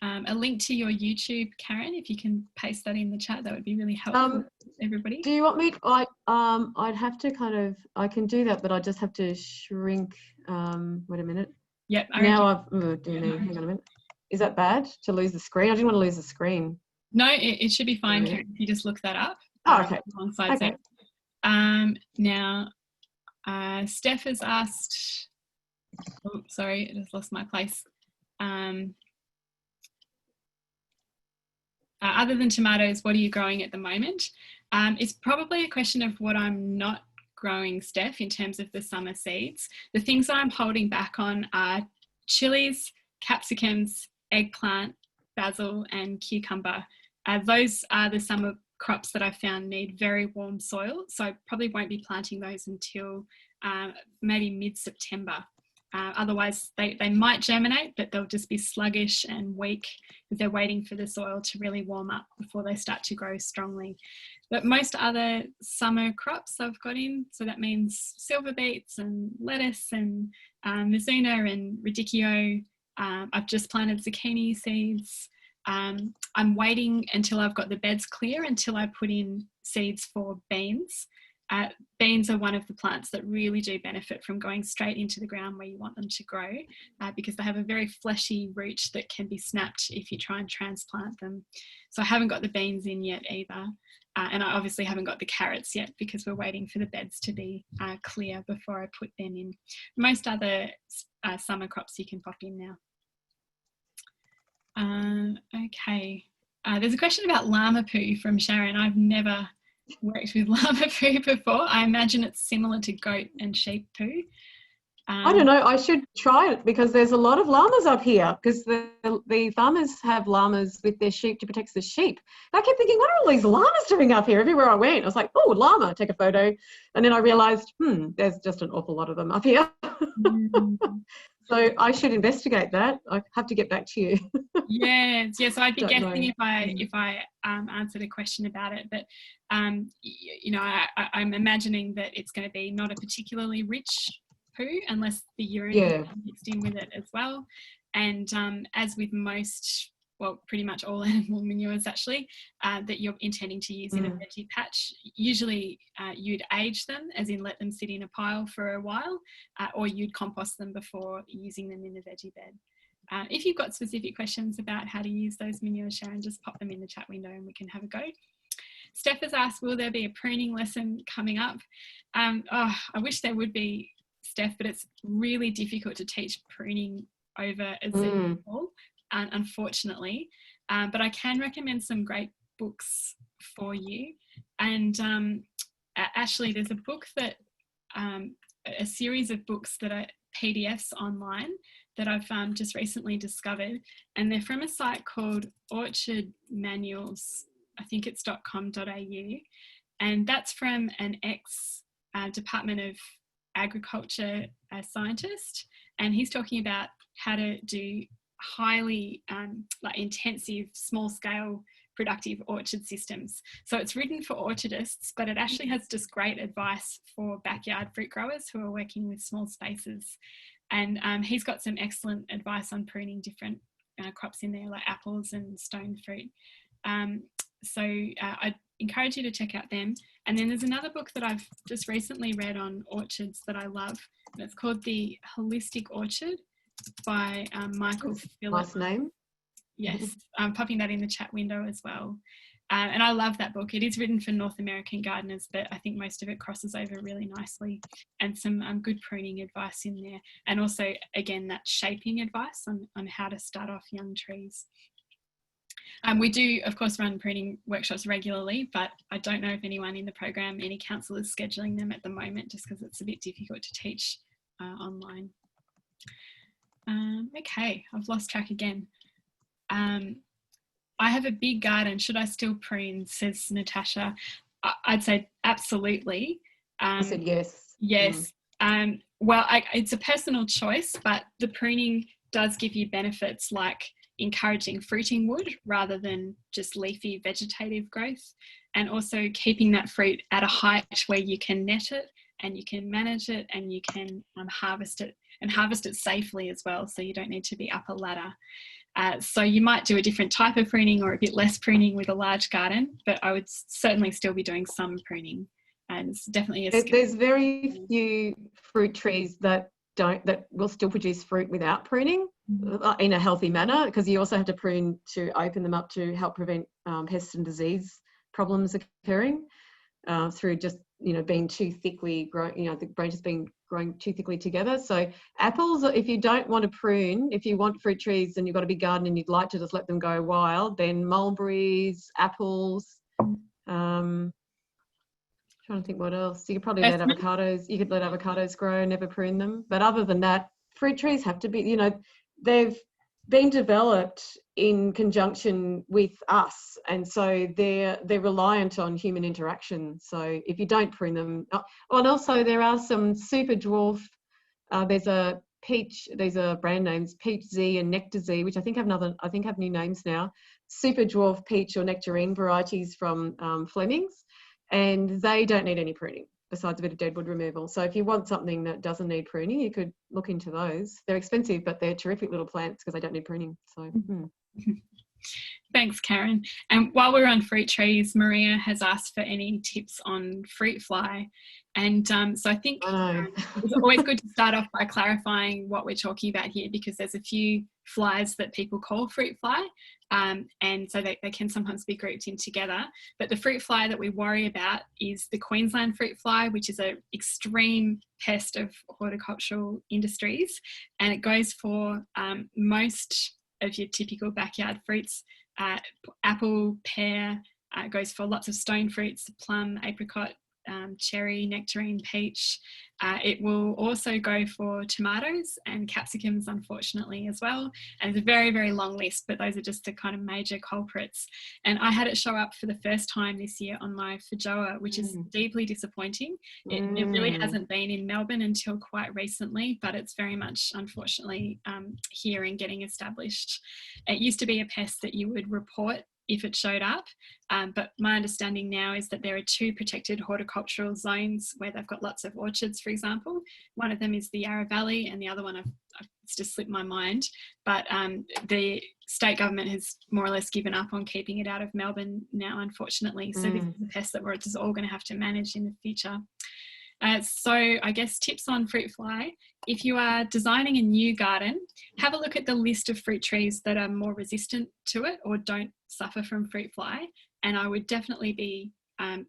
B: A link to your YouTube, Karen, if you can paste that in the chat, that would be really helpful, everybody.
A: Do you want me, I'd have to kind of, I can do that, but I just have to shrink, wait a minute.
B: Yep.
A: Hang on a minute. Is that bad to lose the screen? I didn't want to lose the screen.
B: No, it should be fine, Karen, if you just look that up.
A: Okay.
B: Alongside
A: okay.
B: Now, Steph has asked, oh, sorry, I just lost my place. Other than tomatoes, what are you growing at the moment? It's probably a question of what I'm not growing, Steph, in terms of the summer seeds. The things that I'm holding back on are chilies, capsicums, eggplant, basil and cucumber. Those are the summer crops that I found need very warm soil, so I probably won't be planting those until maybe mid-September. Otherwise they might germinate, but they'll just be sluggish and weak if they're waiting for the soil to really warm up before they start to grow strongly. But most other summer crops I've got in, so that means silver beets and lettuce and mizuna and radicchio. I've just planted zucchini seeds. I'm waiting until I've got the beds clear until I put in seeds for beans. Beans are one of the plants that really do benefit from going straight into the ground where you want them to grow, because they have a very fleshy root that can be snapped if you try and transplant them. So I haven't got the beans in yet either. And I obviously haven't got the carrots yet because we're waiting for the beds to be clear before I put them in. Most other summer crops you can pop in now. Okay. There's a question about llama poo from Sharon. I've never worked with llama poo before. I imagine it's similar to goat and sheep poo.
A: I don't know. I should try it because there's a lot of llamas up here because the farmers have llamas with their sheep to protect the sheep. I kept thinking, what are all these llamas doing up here? Everywhere I went, I was like, oh, llama, take a photo. And then I realised, there's just an awful lot of them up here. So I should investigate that. I have to get back to you.
B: Yes. So I'd be guessing if I answered a question about it, but I'm imagining that it's going to be not a particularly rich poo unless the urine is mixed in with it as well. And as with most, well, pretty much all animal manures actually, that you're intending to use in a veggie patch, usually you'd age them, as in let them sit in a pile for a while, or you'd compost them before using them in the veggie bed. If you've got specific questions about how to use those manures, Sharon, just pop them in the chat window and we can have a go. Steph has asked, will there be a pruning lesson coming up? I wish there would be, Steph, but it's really difficult to teach pruning over a Zoom call, unfortunately. But I can recommend some great books for you. And Ashley, there's a book that, a series of books that are PDFs online that I've just recently discovered, and they're from a site called Orchard Manuals. I think it's .com.au, and that's from an ex-Department of Agriculture scientist, and he's talking about how to do highly intensive, small-scale productive orchard systems. So it's written for orchardists, but it actually has just great advice for backyard fruit growers who are working with small spaces. And he's got some excellent advice on pruning different crops in there, like apples and stone fruit. So I'd encourage you to check out them. And then there's another book that I've just recently read on orchards that I love. And it's called The Holistic Orchard by Michael Phillips.
A: Nice name.
B: Yes, I'm popping that in the chat window as well. And I love that book. It is written for North American gardeners, but I think most of it crosses over really nicely, and some good pruning advice in there. And also, again, that shaping advice on how to start off young trees. We do, of course, run pruning workshops regularly, but I don't know if anyone in the program, any council is scheduling them at the moment, just because it's a bit difficult to teach online. Okay, I've lost track again. I have a big garden. Should I still prune, says Natasha. I'd say absolutely.
A: I said yes.
B: Yes. Well, it's a personal choice, but the pruning does give you benefits like encouraging fruiting wood rather than just leafy vegetative growth, and also keeping that fruit at a height where you can net it and you can manage it and you can harvest it safely as well, so you don't need to be up a ladder. So you might do a different type of pruning or a bit less pruning with a large garden, but I would certainly still be doing some pruning. And it's definitely
A: there's very few fruit trees that will still produce fruit without pruning in a healthy manner, because you also have to prune to open them up to help prevent pests and disease problems occurring through just being too thickly grown, the branches being growing too thickly together. So apples, if you don't want to prune, if you want fruit trees and you've got a big garden and you'd like to just let them go wild, then mulberries, apples, trying to think what else. You could probably let avocados, grow, never prune them. But other than that, fruit trees have to be, they've been developed in conjunction with us, and so they're reliant on human interaction. So if you don't prune them, and also there are some super dwarf, there's a peach, these are brand names, Peach Z and Nectar Z, which I think have new names now, super dwarf peach or nectarine varieties from Fleming's, and they don't need any pruning besides a bit of deadwood removal. So if you want something that doesn't need pruning, you could look into those. They're expensive, but they're terrific little plants because they don't need pruning. So
B: Thanks, Karen. And while we're on fruit trees, Maria has asked for any tips on fruit fly. And so I think it's always good to start off by clarifying what we're talking about here, because there's a few flies that people call fruit fly, and so they can sometimes be grouped in together. But the fruit fly that we worry about is the Queensland fruit fly, which is an extreme pest of horticultural industries, and it goes for most of your typical backyard fruits. Apple, pear, it goes for lots of stone fruits, plum, apricot, cherry, nectarine, peach. It will also go for tomatoes and capsicums, unfortunately, as well. And it's a very, very long list, but those are just the kind of major culprits. And I had it show up for the first time this year on my feijoa, which is deeply disappointing. It really hasn't been in Melbourne until quite recently, but it's very much, unfortunately, here and getting established. It used to be a pest that you would report if it showed up, but my understanding now is that there are 2 protected horticultural zones where they've got lots of orchards, for example. One of them is the Yarra Valley, and the other one it's just slipped my mind, but the state government has more or less given up on keeping it out of Melbourne now, unfortunately. So this is a pest that we're just all going to have to manage in the future. So I guess tips on fruit fly. If you are designing a new garden, have a look at the list of fruit trees that are more resistant to it or don't suffer from fruit fly. And I would definitely be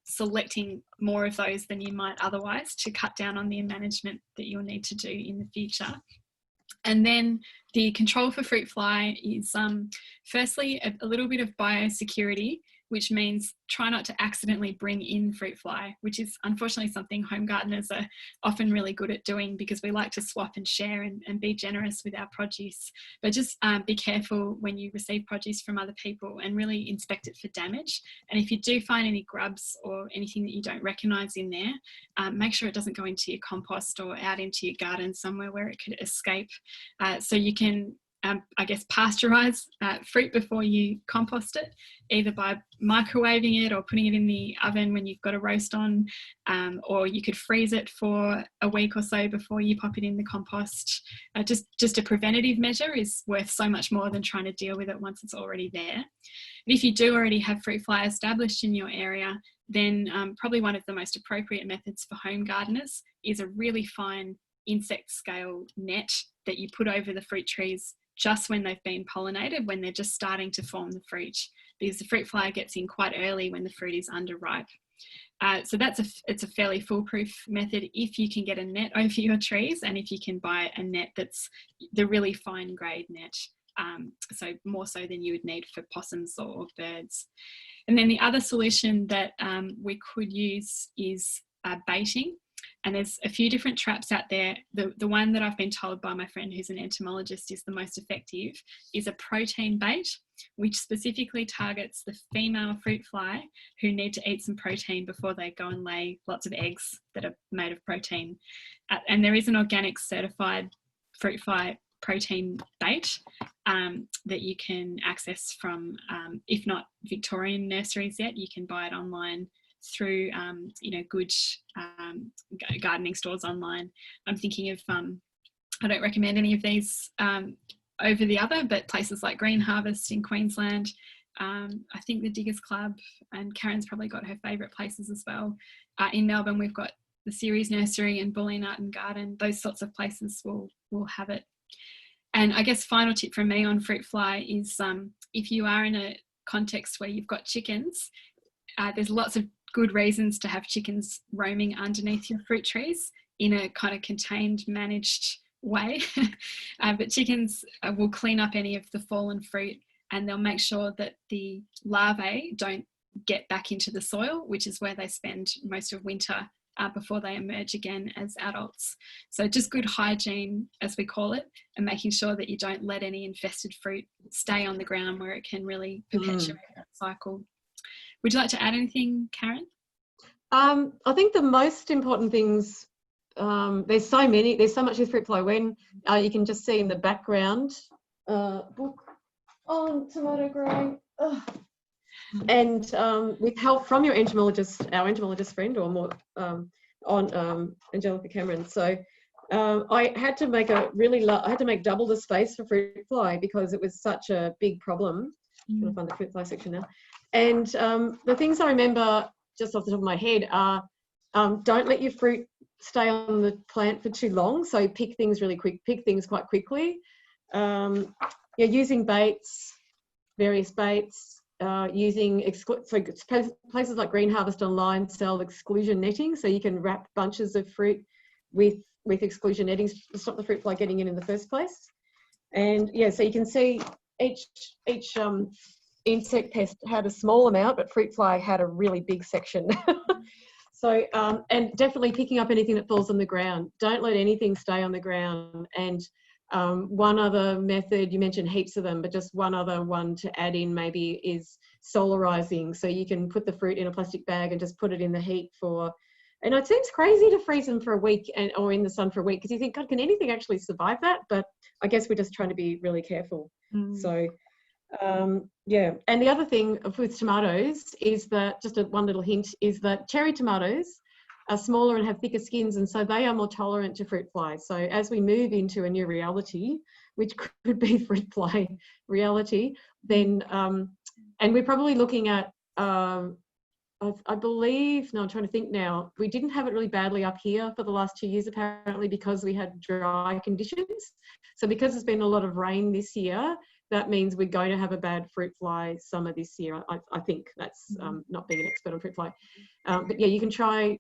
B: selecting more of those than you might otherwise to cut down on the management that you'll need to do in the future. And then the control for fruit fly is firstly a little bit of biosecurity, which means try not to accidentally bring in fruit fly, which is unfortunately something home gardeners are often really good at doing, because we like to swap and share and be generous with our produce. But just be careful when you receive produce from other people and really inspect it for damage. And if you do find any grubs or anything that you don't recognise in there, make sure it doesn't go into your compost or out into your garden somewhere where it could escape. So you can I guess pasteurize fruit before you compost it, either by microwaving it or putting it in the oven when you've got a roast on, or you could freeze it for a week or so before you pop it in the compost. Just a preventative measure is worth so much more than trying to deal with it once it's already there. But if you do already have fruit fly established in your area, then probably one of the most appropriate methods for home gardeners is a really fine insect scale net that you put over the fruit trees just when they've been pollinated, when they're just starting to form the fruit, because the fruit fly gets in quite early when the fruit is underripe. So it's a fairly foolproof method if you can get a net over your trees, and if you can buy a net that's the really fine grade net, so more so than you would need for possums or birds. And then the other solution that we could use is baiting. And there's a few different traps out there. The one that I've been told by my friend who's an entomologist is the most effective is a protein bait, which specifically targets the female fruit fly who need to eat some protein before they go and lay lots of eggs that are made of protein. And there is an organic certified fruit fly protein bait that you can access from, if not Victorian nurseries yet, you can buy it online through good gardening stores online. I'm thinking of I don't recommend any of these over the other, but places like Green Harvest in Queensland, I think the Diggers Club, and Karen's probably got her favourite places as well. In Melbourne we've got the Ceres Nursery and Bulleen Art and Garden. Those sorts of places will have it. And I guess final tip from me on fruit fly is if you are in a context where you've got chickens, there's lots of good reasons to have chickens roaming underneath your fruit trees in a kind of contained, managed way. But chickens will clean up any of the fallen fruit, and they'll make sure that the larvae don't get back into the soil, which is where they spend most of winter before they emerge again as adults. So just good hygiene, as we call it, and making sure that you don't let any infested fruit stay on the ground where it can really perpetuate that cycle. Would you like to add anything, Karen?
A: I think the most important things, there's so much with fruit fly. When you can just see in the background book on tomato growing, and with help from your entomologist, our entomologist friend, or more on Angelica Cameron. So I had to make double the space for fruit fly because it was such a big problem. I'm going to find the fruit fly section now. And the things I remember just off the top of my head are don't let your fruit stay on the plant for too long. So pick things quite quickly. Using baits, various baits, using places like Green Harvest online sell exclusion netting, so you can wrap bunches of fruit with exclusion netting to stop the fruit fly getting in the first place. And yeah, so you can see each insect pest had a small amount, but fruit fly had a really big section. So, and definitely picking up anything that falls on the ground. Don't let anything stay on the ground. And one other method, you mentioned heaps of them, but just one other one to add in maybe is solarizing. So you can put the fruit in a plastic bag and just put it in the heat and it seems crazy to freeze them for a week or in the sun for a week, because you think, God, can anything actually survive that? But I guess we're just trying to be really careful. So yeah. And the other thing with tomatoes is that, just one little hint, is that cherry tomatoes are smaller and have thicker skins, and so they are more tolerant to fruit fly. So as we move into a new reality, which could be fruit fly reality, then and we're probably looking at I believe, no, I'm trying to think now, we didn't have it really badly up here for the last 2 years apparently, because we had dry conditions. So because there's been a lot of rain this year, that means we're going to have a bad fruit fly summer this year. I think that's not being an expert on fruit fly. But yeah, you can try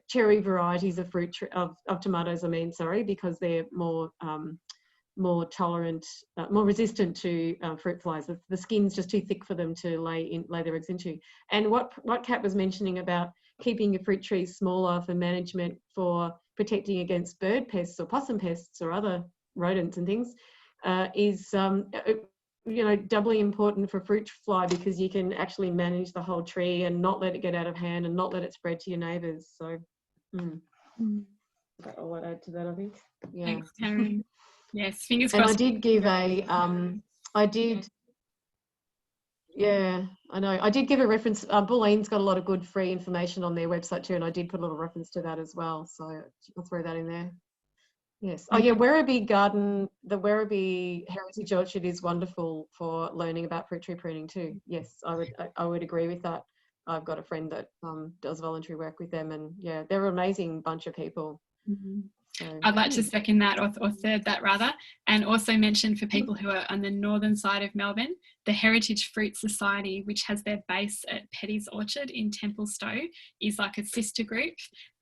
A: cherry varieties of of tomatoes, because they're more tolerant, more resistant to fruit flies. The skin's just too thick for them to lay their eggs into. And what Kat was mentioning about keeping your fruit trees smaller for management, for protecting against bird pests or possum pests or other rodents and things, is doubly important for fruit fly, because you can actually manage the whole tree and not let it get out of hand and not let it spread to your neighbours. So that's all I'd add to that, I think. Yeah.
B: Thanks, Karen. Yes, fingers crossed.
A: And I did give I did give a reference. Bullene's got a lot of good free information on their website too, and I did put a little reference to that as well. So I'll throw that in there. Yes. Oh yeah, Werribee Garden, the Werribee Heritage Orchard is wonderful for learning about fruit tree pruning too. Yes, I would agree with that. I've got a friend that does voluntary work with them, and yeah, they're an amazing bunch of people. So,
B: I'd like to second that, or third that rather, and also mention for people who are on the northern side of Melbourne, the Heritage Fruit Society, which has their base at Petty's Orchard in Templestowe, is like a sister group.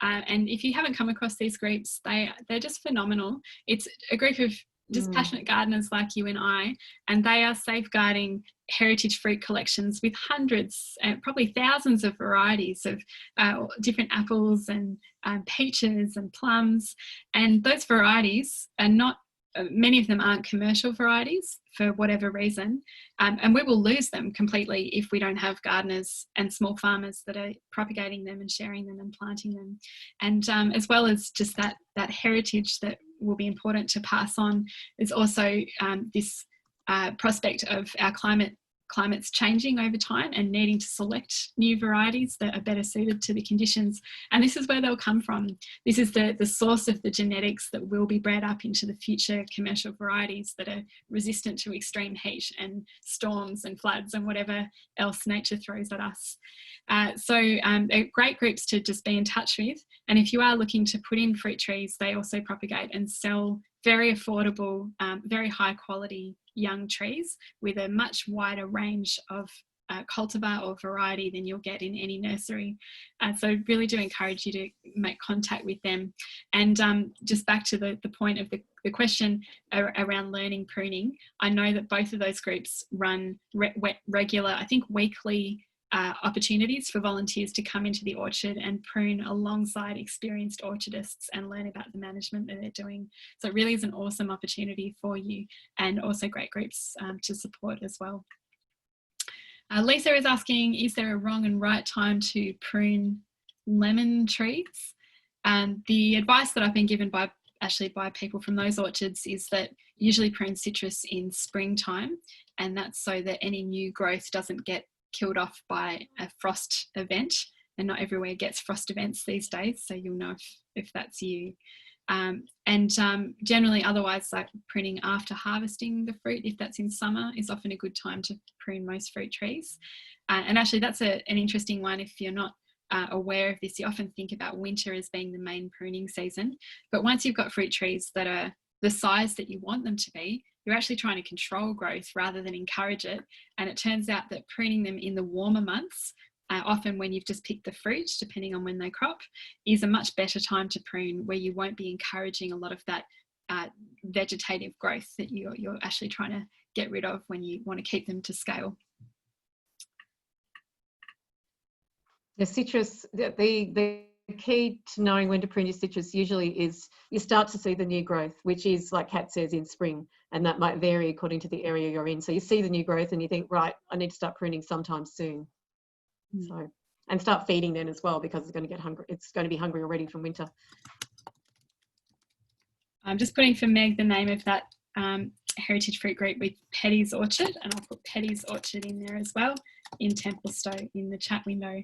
B: And if you haven't come across these groups, they're just phenomenal. It's a group of just passionate gardeners like you and I, and they are safeguarding heritage fruit collections with hundreds and probably thousands of varieties of different apples and peaches and plums. And those varieties are not, many of them aren't commercial varieties for whatever reason, and we will lose them completely if we don't have gardeners and small farmers that are propagating them and sharing them and planting them. And as well as just that heritage that will be important to pass on, is also this prospect of our climate's changing over time and needing to select new varieties that are better suited to the conditions. And this is where they'll come from. This is the source of the genetics that will be bred up into the future commercial varieties that are resistant to extreme heat and storms and floods and whatever else nature throws at us. So they're great groups to just be in touch with. And if you are looking to put in fruit trees, they also propagate and sell very affordable, very high quality young trees with a much wider range of cultivar or variety than you'll get in any nursery. So really do encourage you to make contact with them. And just back to the point of the question around learning pruning, I know that both of those groups run regular, I think weekly, opportunities for volunteers to come into the orchard and prune alongside experienced orchardists and learn about the management that they're doing. So it really is an awesome opportunity for you, and also great groups to support as well. Lisa is asking, is there a wrong and right time to prune lemon trees? And the advice that I've been given by people from those orchards is that usually prune citrus in springtime, and that's so that any new growth doesn't get killed off by a frost event, and not everywhere gets frost events these days, so you'll know if that's you. Generally otherwise, like pruning after harvesting the fruit, if that's in summer, is often a good time to prune most fruit trees. And actually that's an interesting one. If you're not aware of this, you often think about winter as being the main pruning season, but once you've got fruit trees that are the size that you want them to be, you're actually trying to control growth rather than encourage it. And it turns out that pruning them in the warmer months, often when you've just picked the fruit, depending on when they crop, is a much better time to prune, where you won't be encouraging a lot of that vegetative growth that you're actually trying to get rid of when you want to keep them to scale.
A: The citrus, the key to knowing when to prune your citrus usually is you start to see the new growth, which is, like Kat says, in spring, and that might vary according to the area you're in. So you see the new growth and you think, right, I need to start pruning sometime soon. So, and start feeding then as well, because it's going to get hungry. It's going to be hungry already from winter.
B: I'm just putting for Meg the name of that heritage fruit group with Petty's Orchard, and I'll put Petty's Orchard in there as well in Templestowe in the chat window.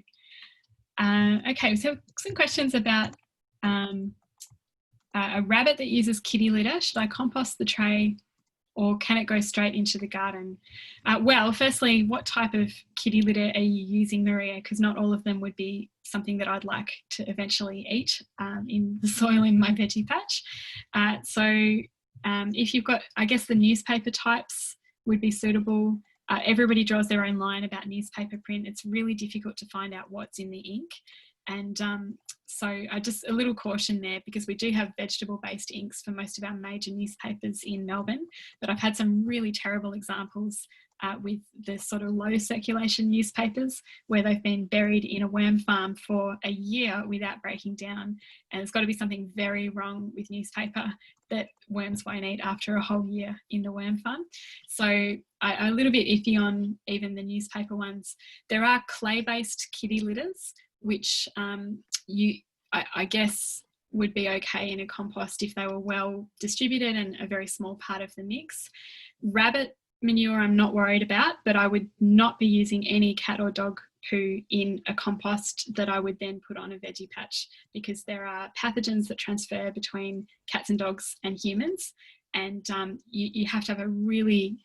B: Okay, so some questions about a rabbit that uses kitty litter. Should I compost the tray, or can it go straight into the garden? Well, firstly, what type of kitty litter are you using, Maria? Because not all of them would be something that I'd like to eventually eat in the soil in my veggie patch. If you've got, I guess the newspaper types would be suitable. Everybody draws their own line about newspaper print. It's really difficult to find out what's in the ink. And so just a little caution there, because we do have vegetable-based inks for most of our major newspapers in Melbourne, but I've had some really terrible examples with the sort of low circulation newspapers where they've been buried in a worm farm for a year without breaking down. And there's got to be something very wrong with newspaper that worms won't eat after a whole year in the worm farm. So I'm a little bit iffy on even the newspaper ones. There are clay-based kitty litters, which I guess would be okay in a compost if they were well distributed and a very small part of the mix. Rabbit manure I'm not worried about, but I would not be using any cat or dog poo in a compost that I would then put on a veggie patch, because there are pathogens that transfer between cats and dogs and humans, and you have to have a really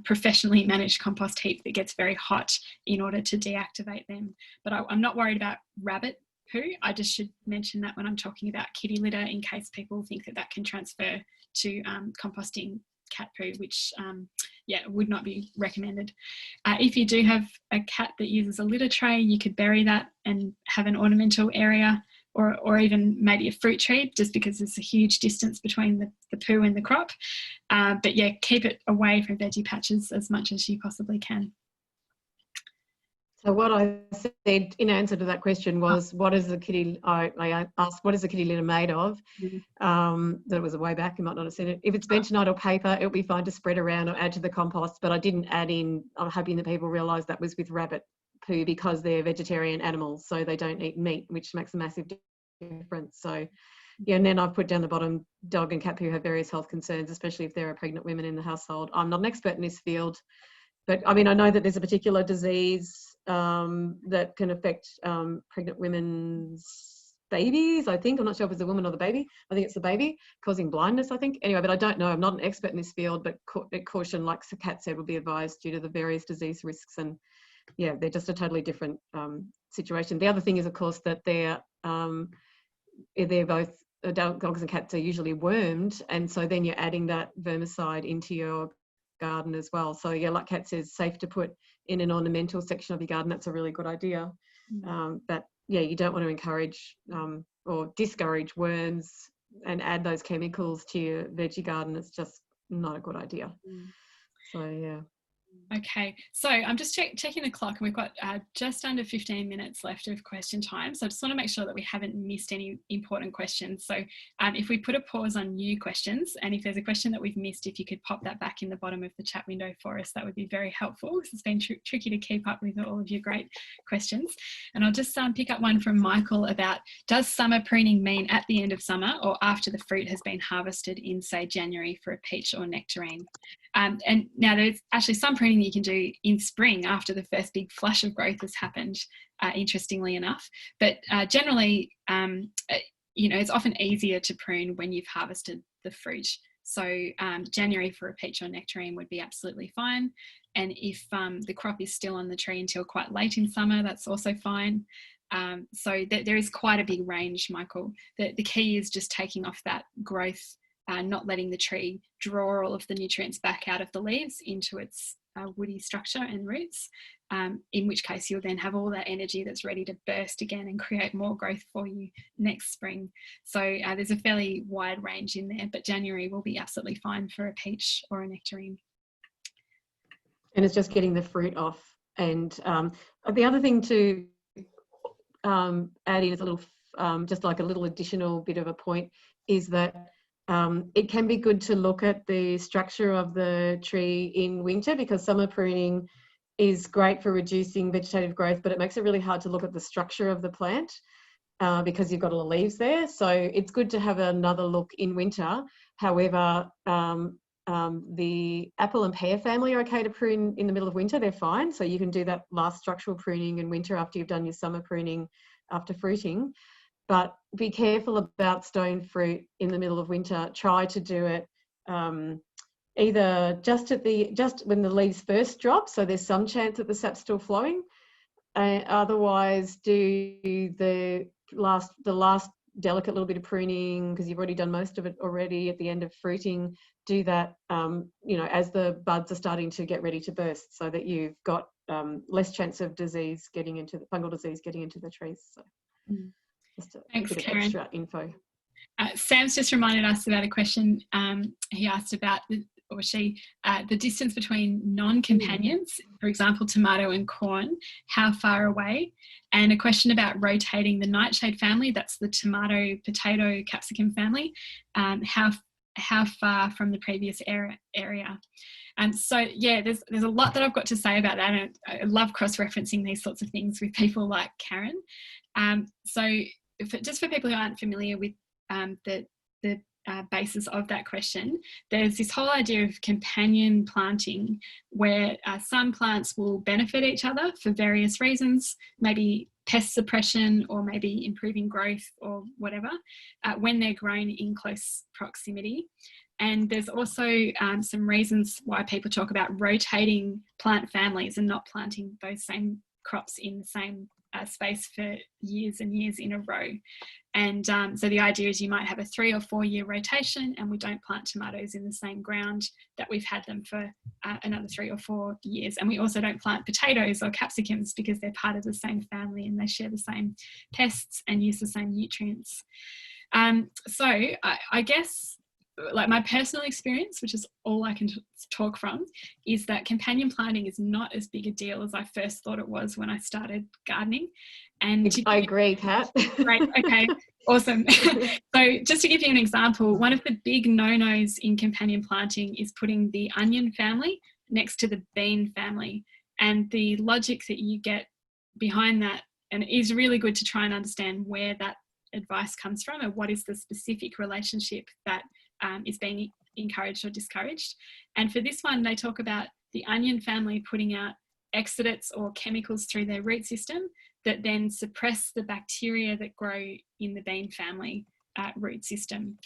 B: professionally managed compost heap that gets very hot in order to deactivate them. But I'm not worried about rabbit poo. I just should mention that when I'm talking about kitty litter, in case people think that that can transfer to composting cat poo, which would not be recommended. If you do have a cat that uses a litter tray, you could bury that and have an ornamental area, or even maybe a fruit tree, just because there's a huge distance between the poo and the crop. But yeah, keep it away from veggie patches as much as you possibly can.
A: So what I said in answer to that question was, what is the kitty, I asked, what is the kitty litter made of? That was a way back, you might not have said it. If it's bentonite or paper, it'll be fine to spread around or add to the compost, but I didn't add in, I'm hoping that people realise that was with rabbit poo, because they're vegetarian animals, so they don't eat meat, which makes a massive difference. So yeah, and then I've put down the bottom, dog and cat poo have various health concerns, especially if there are pregnant women in the household. I'm not an expert in this field, but I mean, I know that there's a particular disease that can affect pregnant women's babies, I think. I'm not sure if it's the woman or the baby. I think it's the baby, causing blindness, I think. Anyway, but I don't know. I'm not an expert in this field, but caution, like Kat said, would be advised due to the various disease risks. And yeah, they're just a totally different situation. The other thing is, of course, that they're both, dogs and cats are usually wormed, and so then you're adding that vermicide into your garden as well. So yeah, like Kat says, safe to put in an ornamental section of your garden. That's a really good idea. But yeah, you don't want to encourage or discourage worms and add those chemicals to your veggie garden. It's just not a good idea. So yeah.
B: Okay, so I'm just checking the clock, and we've got just under 15 minutes left of question time. So I just want to make sure that we haven't missed any important questions. So if we put a pause on new questions, and if there's a question that we've missed, if you could pop that back in the bottom of the chat window for us, that would be very helpful. It's been tricky to keep up with all of your great questions. And I'll just pick up one from Michael about, does summer pruning mean at the end of summer or after the fruit has been harvested in, say, January for a peach or nectarine? And now there's actually some pruning that you can do in spring after the first big flush of growth has happened, interestingly enough. But generally, you know, it's often easier to prune when you've harvested the fruit. So January for a peach or nectarine would be absolutely fine. And if the crop is still on the tree until quite late in summer, that's also fine. So there is quite a big range, Michael. The key is just taking off that growth, not letting the tree draw all of the nutrients back out of the leaves into its woody structure and roots, in which case you'll then have all that energy that's ready to burst again and create more growth for you next spring. So there's a fairly wide range in there, but January will be absolutely fine for a peach or a nectarine.
A: And it's just getting the fruit off. And the other thing to add in is a little, just like a little additional bit of a point, is that it can be good to look at the structure of the tree in winter, because summer pruning is great for reducing vegetative growth, but it makes it really hard to look at the structure of the plant because you've got all the leaves there. So it's good to have another look in winter. However, the apple and pear family are okay to prune in the middle of winter. They're fine. So you can do that last structural pruning in winter after you've done your summer pruning after fruiting. But be careful about stone fruit in the middle of winter. Try to do it either just when the leaves first drop, so there's some chance that the sap's still flowing. Otherwise, do the last delicate little bit of pruning, because you've already done most of it already at the end of fruiting. Do that, you know, as the buds are starting to get ready to burst, so that you've got less chance of disease getting into fungal disease getting into the trees. So. Just a
B: Thanks,
A: bit of
B: Karen.
A: extra info.
B: Sam's just reminded us about a question. He asked about, the distance between non-companions, for example, tomato and corn, how far away? And a question about rotating the nightshade family, that's the tomato, potato, capsicum family, how far from the previous area. And so, yeah, there's a lot that I've got to say about that, and I love cross-referencing these sorts of things with people like Karen. So just for people who aren't familiar with the basis of that question, there's this whole idea of companion planting, where some plants will benefit each other for various reasons, maybe pest suppression or maybe improving growth or whatever, when they're grown in close proximity. And there's also some reasons why people talk about rotating plant families and not planting those same crops in the same space for years and years in a row. And so the idea is you might have a 3 or 4 year rotation, and we don't plant tomatoes in the same ground that we've had them for another 3 or 4 years. And we also don't plant potatoes or capsicums because they're part of the same family and they share the same pests and use the same nutrients. So I guess, like, my personal experience, which is all I can talk from, is that companion planting is not as big a deal as I first thought it was when I started gardening. And
A: I agree, Kat.
B: Right, okay, awesome. So just to give you an example, one of the big no-nos in companion planting is putting the onion family next to the bean family. And the logic that you get behind that, and it is really good to try and understand where that advice comes from and what is the specific relationship that is being encouraged or discouraged. And for this one, they talk about the onion family putting out exudates or chemicals through their root system that then suppress the bacteria that grow in the bean family root system.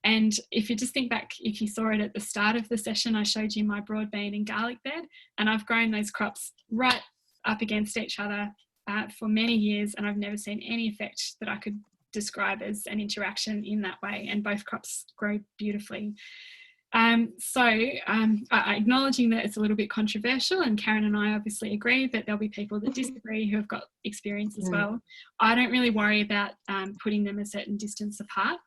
B: And if you just think back, if you saw it at the start of the session, I showed you my broad bean and garlic bed, and I've grown those crops right up against each other for many years, and I've never seen any effect that I could describe as an interaction in that way, and both crops grow beautifully. Acknowledging that it's a little bit controversial, and Karen and I obviously agree, but there'll be people that disagree who have got experience as well. I don't really worry about putting them a certain distance apart.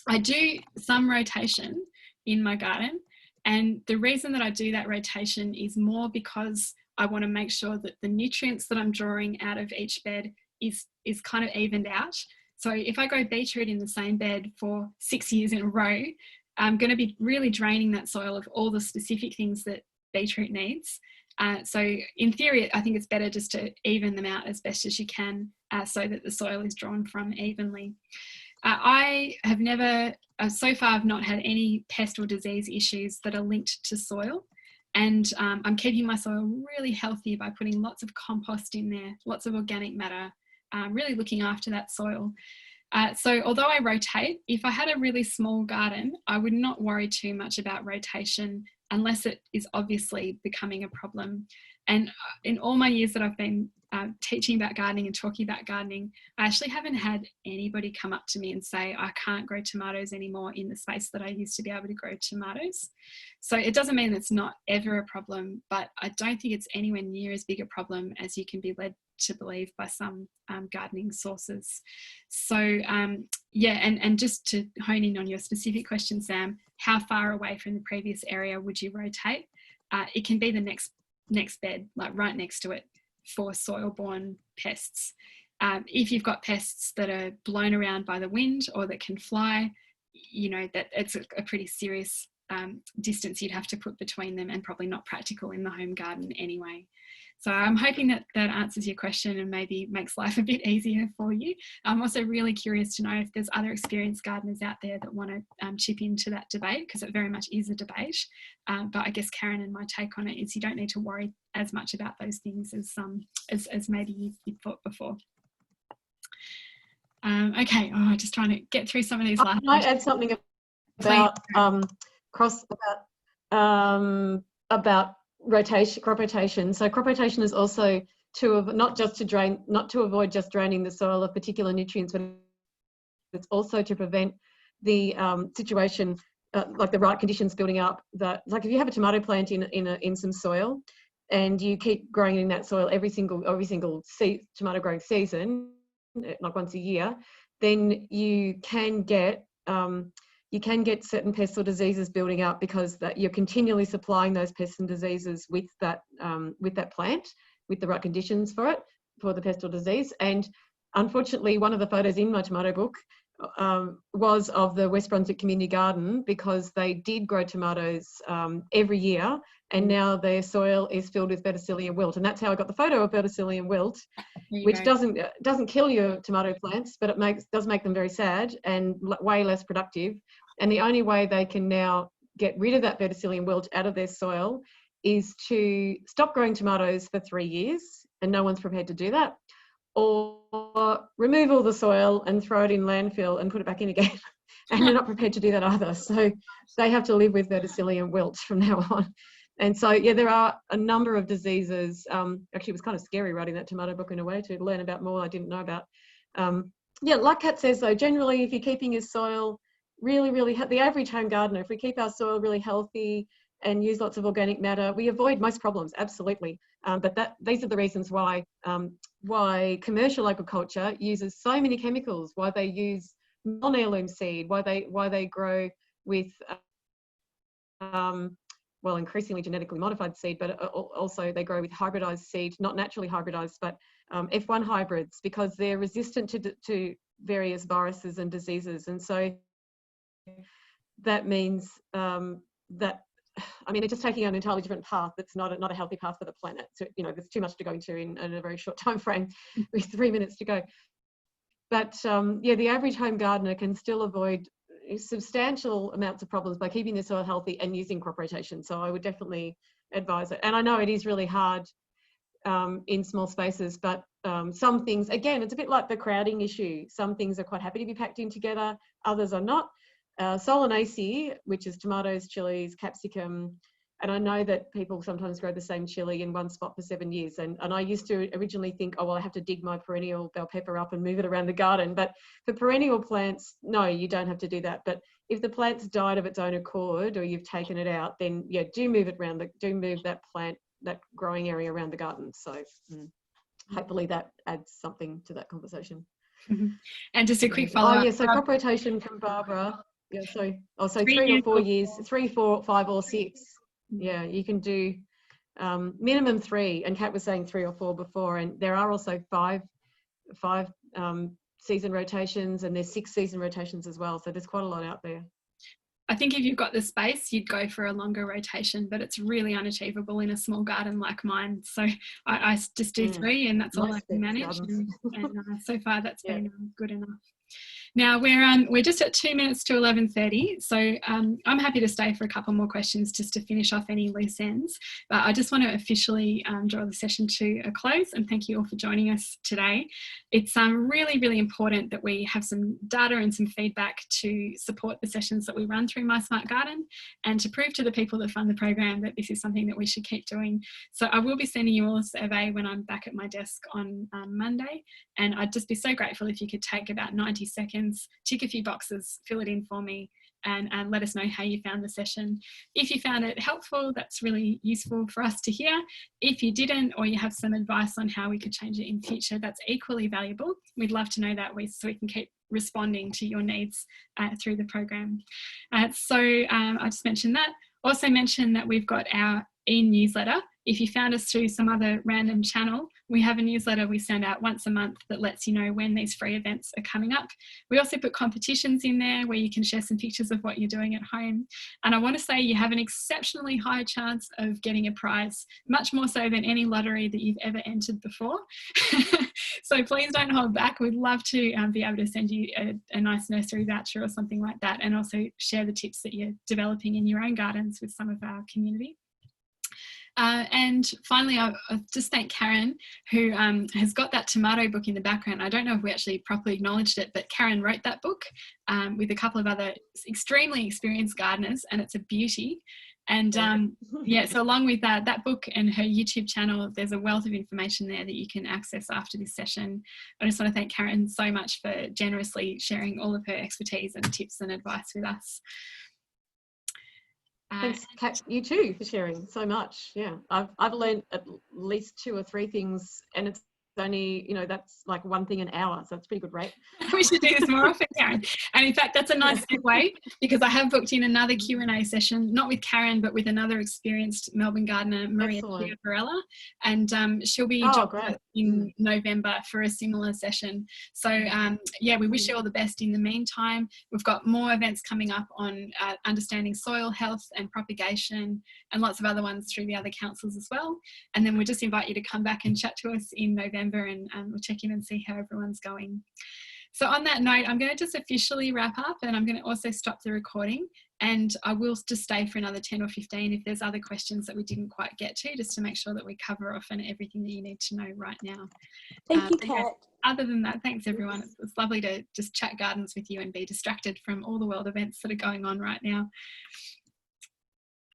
B: I do some rotation in my garden, and the reason that I do that rotation is more because I want to make sure that the nutrients that I'm drawing out of each bed is kind of evened out. So if I grow beetroot in the same bed for 6 years in a row, I'm going to be really draining that soil of all the specific things that beetroot needs. So in theory, I think it's better just to even them out as best as you can so that the soil is drawn from evenly. I have never, so far, I've not had any pest or disease issues that are linked to soil. And I'm keeping my soil really healthy by putting lots of compost in there, lots of organic matter, really looking after that soil. So although I rotate, if I had a really small garden, I would not worry too much about rotation unless it is obviously becoming a problem. And in all my years that I've been teaching about gardening and talking about gardening, I actually haven't had anybody come up to me and say, I can't grow tomatoes anymore in the space that I used to be able to grow tomatoes. So it doesn't mean it's not ever a problem, but I don't think it's anywhere near as big a problem as you can be led to believe by some gardening sources. So yeah, and just to hone in on your specific question, Sam, how far away from the previous area would you rotate? It can be the next bed, like right next to it, for soil-borne pests. If you've got pests that are blown around by the wind or that can fly, you know, that it's a pretty serious distance you'd have to put between them, and probably not practical in the home garden anyway. So I'm hoping that that answers your question and maybe makes life a bit easier for you. I'm also really curious to know if there's other experienced gardeners out there that want to chip into that debate, because it very much is a debate. But I guess, Karen, and my take on it is you don't need to worry as much about those things as maybe you've thought before. Okay, just trying to get through some of these last.
A: Can I add something about about rotation, crop rotation? So crop rotation is also not to avoid just draining the soil of particular nutrients, but it's also to prevent the situation, like the right conditions building up. That, like, if you have a tomato plant in some soil, and you keep growing in that soil every single tomato growing season, like once a year, then you can get certain pests or diseases building up, because that you're continually supplying those pests and diseases with that plant, with the right conditions for the pest or disease. And unfortunately, one of the photos in my tomato book was of the West Brunswick Community Garden, because they did grow tomatoes every year, and now their soil is filled with verticillium wilt. And that's how I got the photo of verticillium wilt, which doesn't kill your tomato plants, but it does make them very sad and way less productive. And the only way they can now get rid of that verticillium wilt out of their soil is to stop growing tomatoes for 3 years, and no one's prepared to do that, or remove all the soil and throw it in landfill and put it back in again. And they're not prepared to do that either. So they have to live with verticillium wilt from now on. And so, yeah, there are a number of diseases. Actually, it was kind of scary writing that tomato book in a way, to learn about more I didn't know about. Yeah, like Kat says, though, generally, if you're keeping your soil really, the average home gardener, if we keep our soil really healthy and use lots of organic matter, we avoid most problems, absolutely. But these are the reasons why commercial agriculture uses so many chemicals, why they use non-heirloom seed, why they grow with well, increasingly genetically modified seed, but also they grow with hybridized seed, not naturally hybridized, but F1 hybrids, because they're resistant to various viruses and diseases. And so that means that, I mean, they're just taking an entirely different path that's not a healthy path for the planet. So, you know, there's too much to go into in a very short time frame with 3 minutes to go. But yeah, the average home gardener can still avoid substantial amounts of problems by keeping the soil healthy and using crop rotation. So I would definitely advise it. And I know it is really hard in small spaces, but some things, again, it's a bit like the crowding issue. Some things are quite happy to be packed in together, others are not. Solanaceae, which is tomatoes, chilies, capsicum, and I know that people sometimes grow the same chili in one spot for 7 years. And I used to originally think, oh, well, I have to dig my perennial bell pepper up and move it around the garden. But for perennial plants, no, you don't have to do that. But if the plant's died of its own accord, or you've taken it out, then yeah, do move that plant, that growing area around the garden. So hopefully that adds something to that conversation.
B: And just a quick follow-up.
A: Oh yeah, so crop rotation from Barbara. Yeah, so 3 or 4 years, 3, 4, 5 or 6. Yeah, you can do minimum 3, and Kat was saying 3 or 4 before, and there are also 5 season rotations, and there's 6 season rotations as well, so there's quite a lot out there.
B: I think if you've got the space, you'd go for a longer rotation, but it's really unachievable in a small garden like mine. So I just do 3, and that's all I can manage, and so far that's been good enough. Now we're just at 2 minutes to 11:30, so I'm happy to stay for a couple more questions just to finish off any loose ends. But I just want to officially draw the session to a close, and thank you all for joining us today. It's really, really important that we have some data and some feedback to support the sessions that we run through My Smart Garden, and to prove to the people that fund the program that this is something that we should keep doing. So I will be sending you all a survey when I'm back at my desk on Monday, and I'd just be so grateful if you could take about 90 seconds, tick a few boxes, fill it in for me, and let us know how you found the session. If you found it helpful, that's really useful for us to hear. If you didn't, or you have some advice on how we could change it in future, that's equally valuable. We'd love to know that, so we can keep responding to your needs through the program. So I just mentioned that. Also mentioned that we've got our e-newsletter. If you found us through some other random channel, we have a newsletter we send out once a month that lets you know when these free events are coming up. We also put competitions in there where you can share some pictures of what you're doing at home. And I want to say you have an exceptionally high chance of getting a prize, much more so than any lottery that you've ever entered before. So please don't hold back. We'd love to be able to send you a nice nursery voucher or something like that, and also share the tips that you're developing in your own gardens with some of our community. And finally, I'll just thank Karen, who has got that tomato book in the background. I don't know if we actually properly acknowledged it, but Karen wrote that book with a couple of other extremely experienced gardeners, and it's a beauty. And yeah, so along with that book and her YouTube channel, there's a wealth of information there that you can access after this session. I just want to thank Karen so much for generously sharing all of her expertise and tips and advice with us.
A: Thanks, Kat, you too, for sharing so much. Yeah, I've learned at least 2 or 3 things, and it's only, that's like one thing an hour, so it's pretty good rate.
B: We should do this more often, Karen. And in fact, that's a nice segue, because I have booked in another Q&A session, not with Karen, but with another experienced Melbourne gardener, Maria Varela, and she'll be in November for a similar session. So yeah, we wish you all the best in the meantime. We've got more events coming up on understanding soil health and propagation, and lots of other ones through the other councils as well. And then we just invite you to come back and chat to us in November, and we'll check in and see how everyone's going. So on that note, I'm going to just officially wrap up, and I'm going to also stop the recording, and I will just stay for another 10 or 15 if there's other questions that we didn't quite get to, just to make sure that we cover off on everything that you need to know right now.
C: Thank you, Kat.
B: Other than that, thanks everyone. It's lovely to just chat gardens with you and be distracted from all the world events that are going on right now.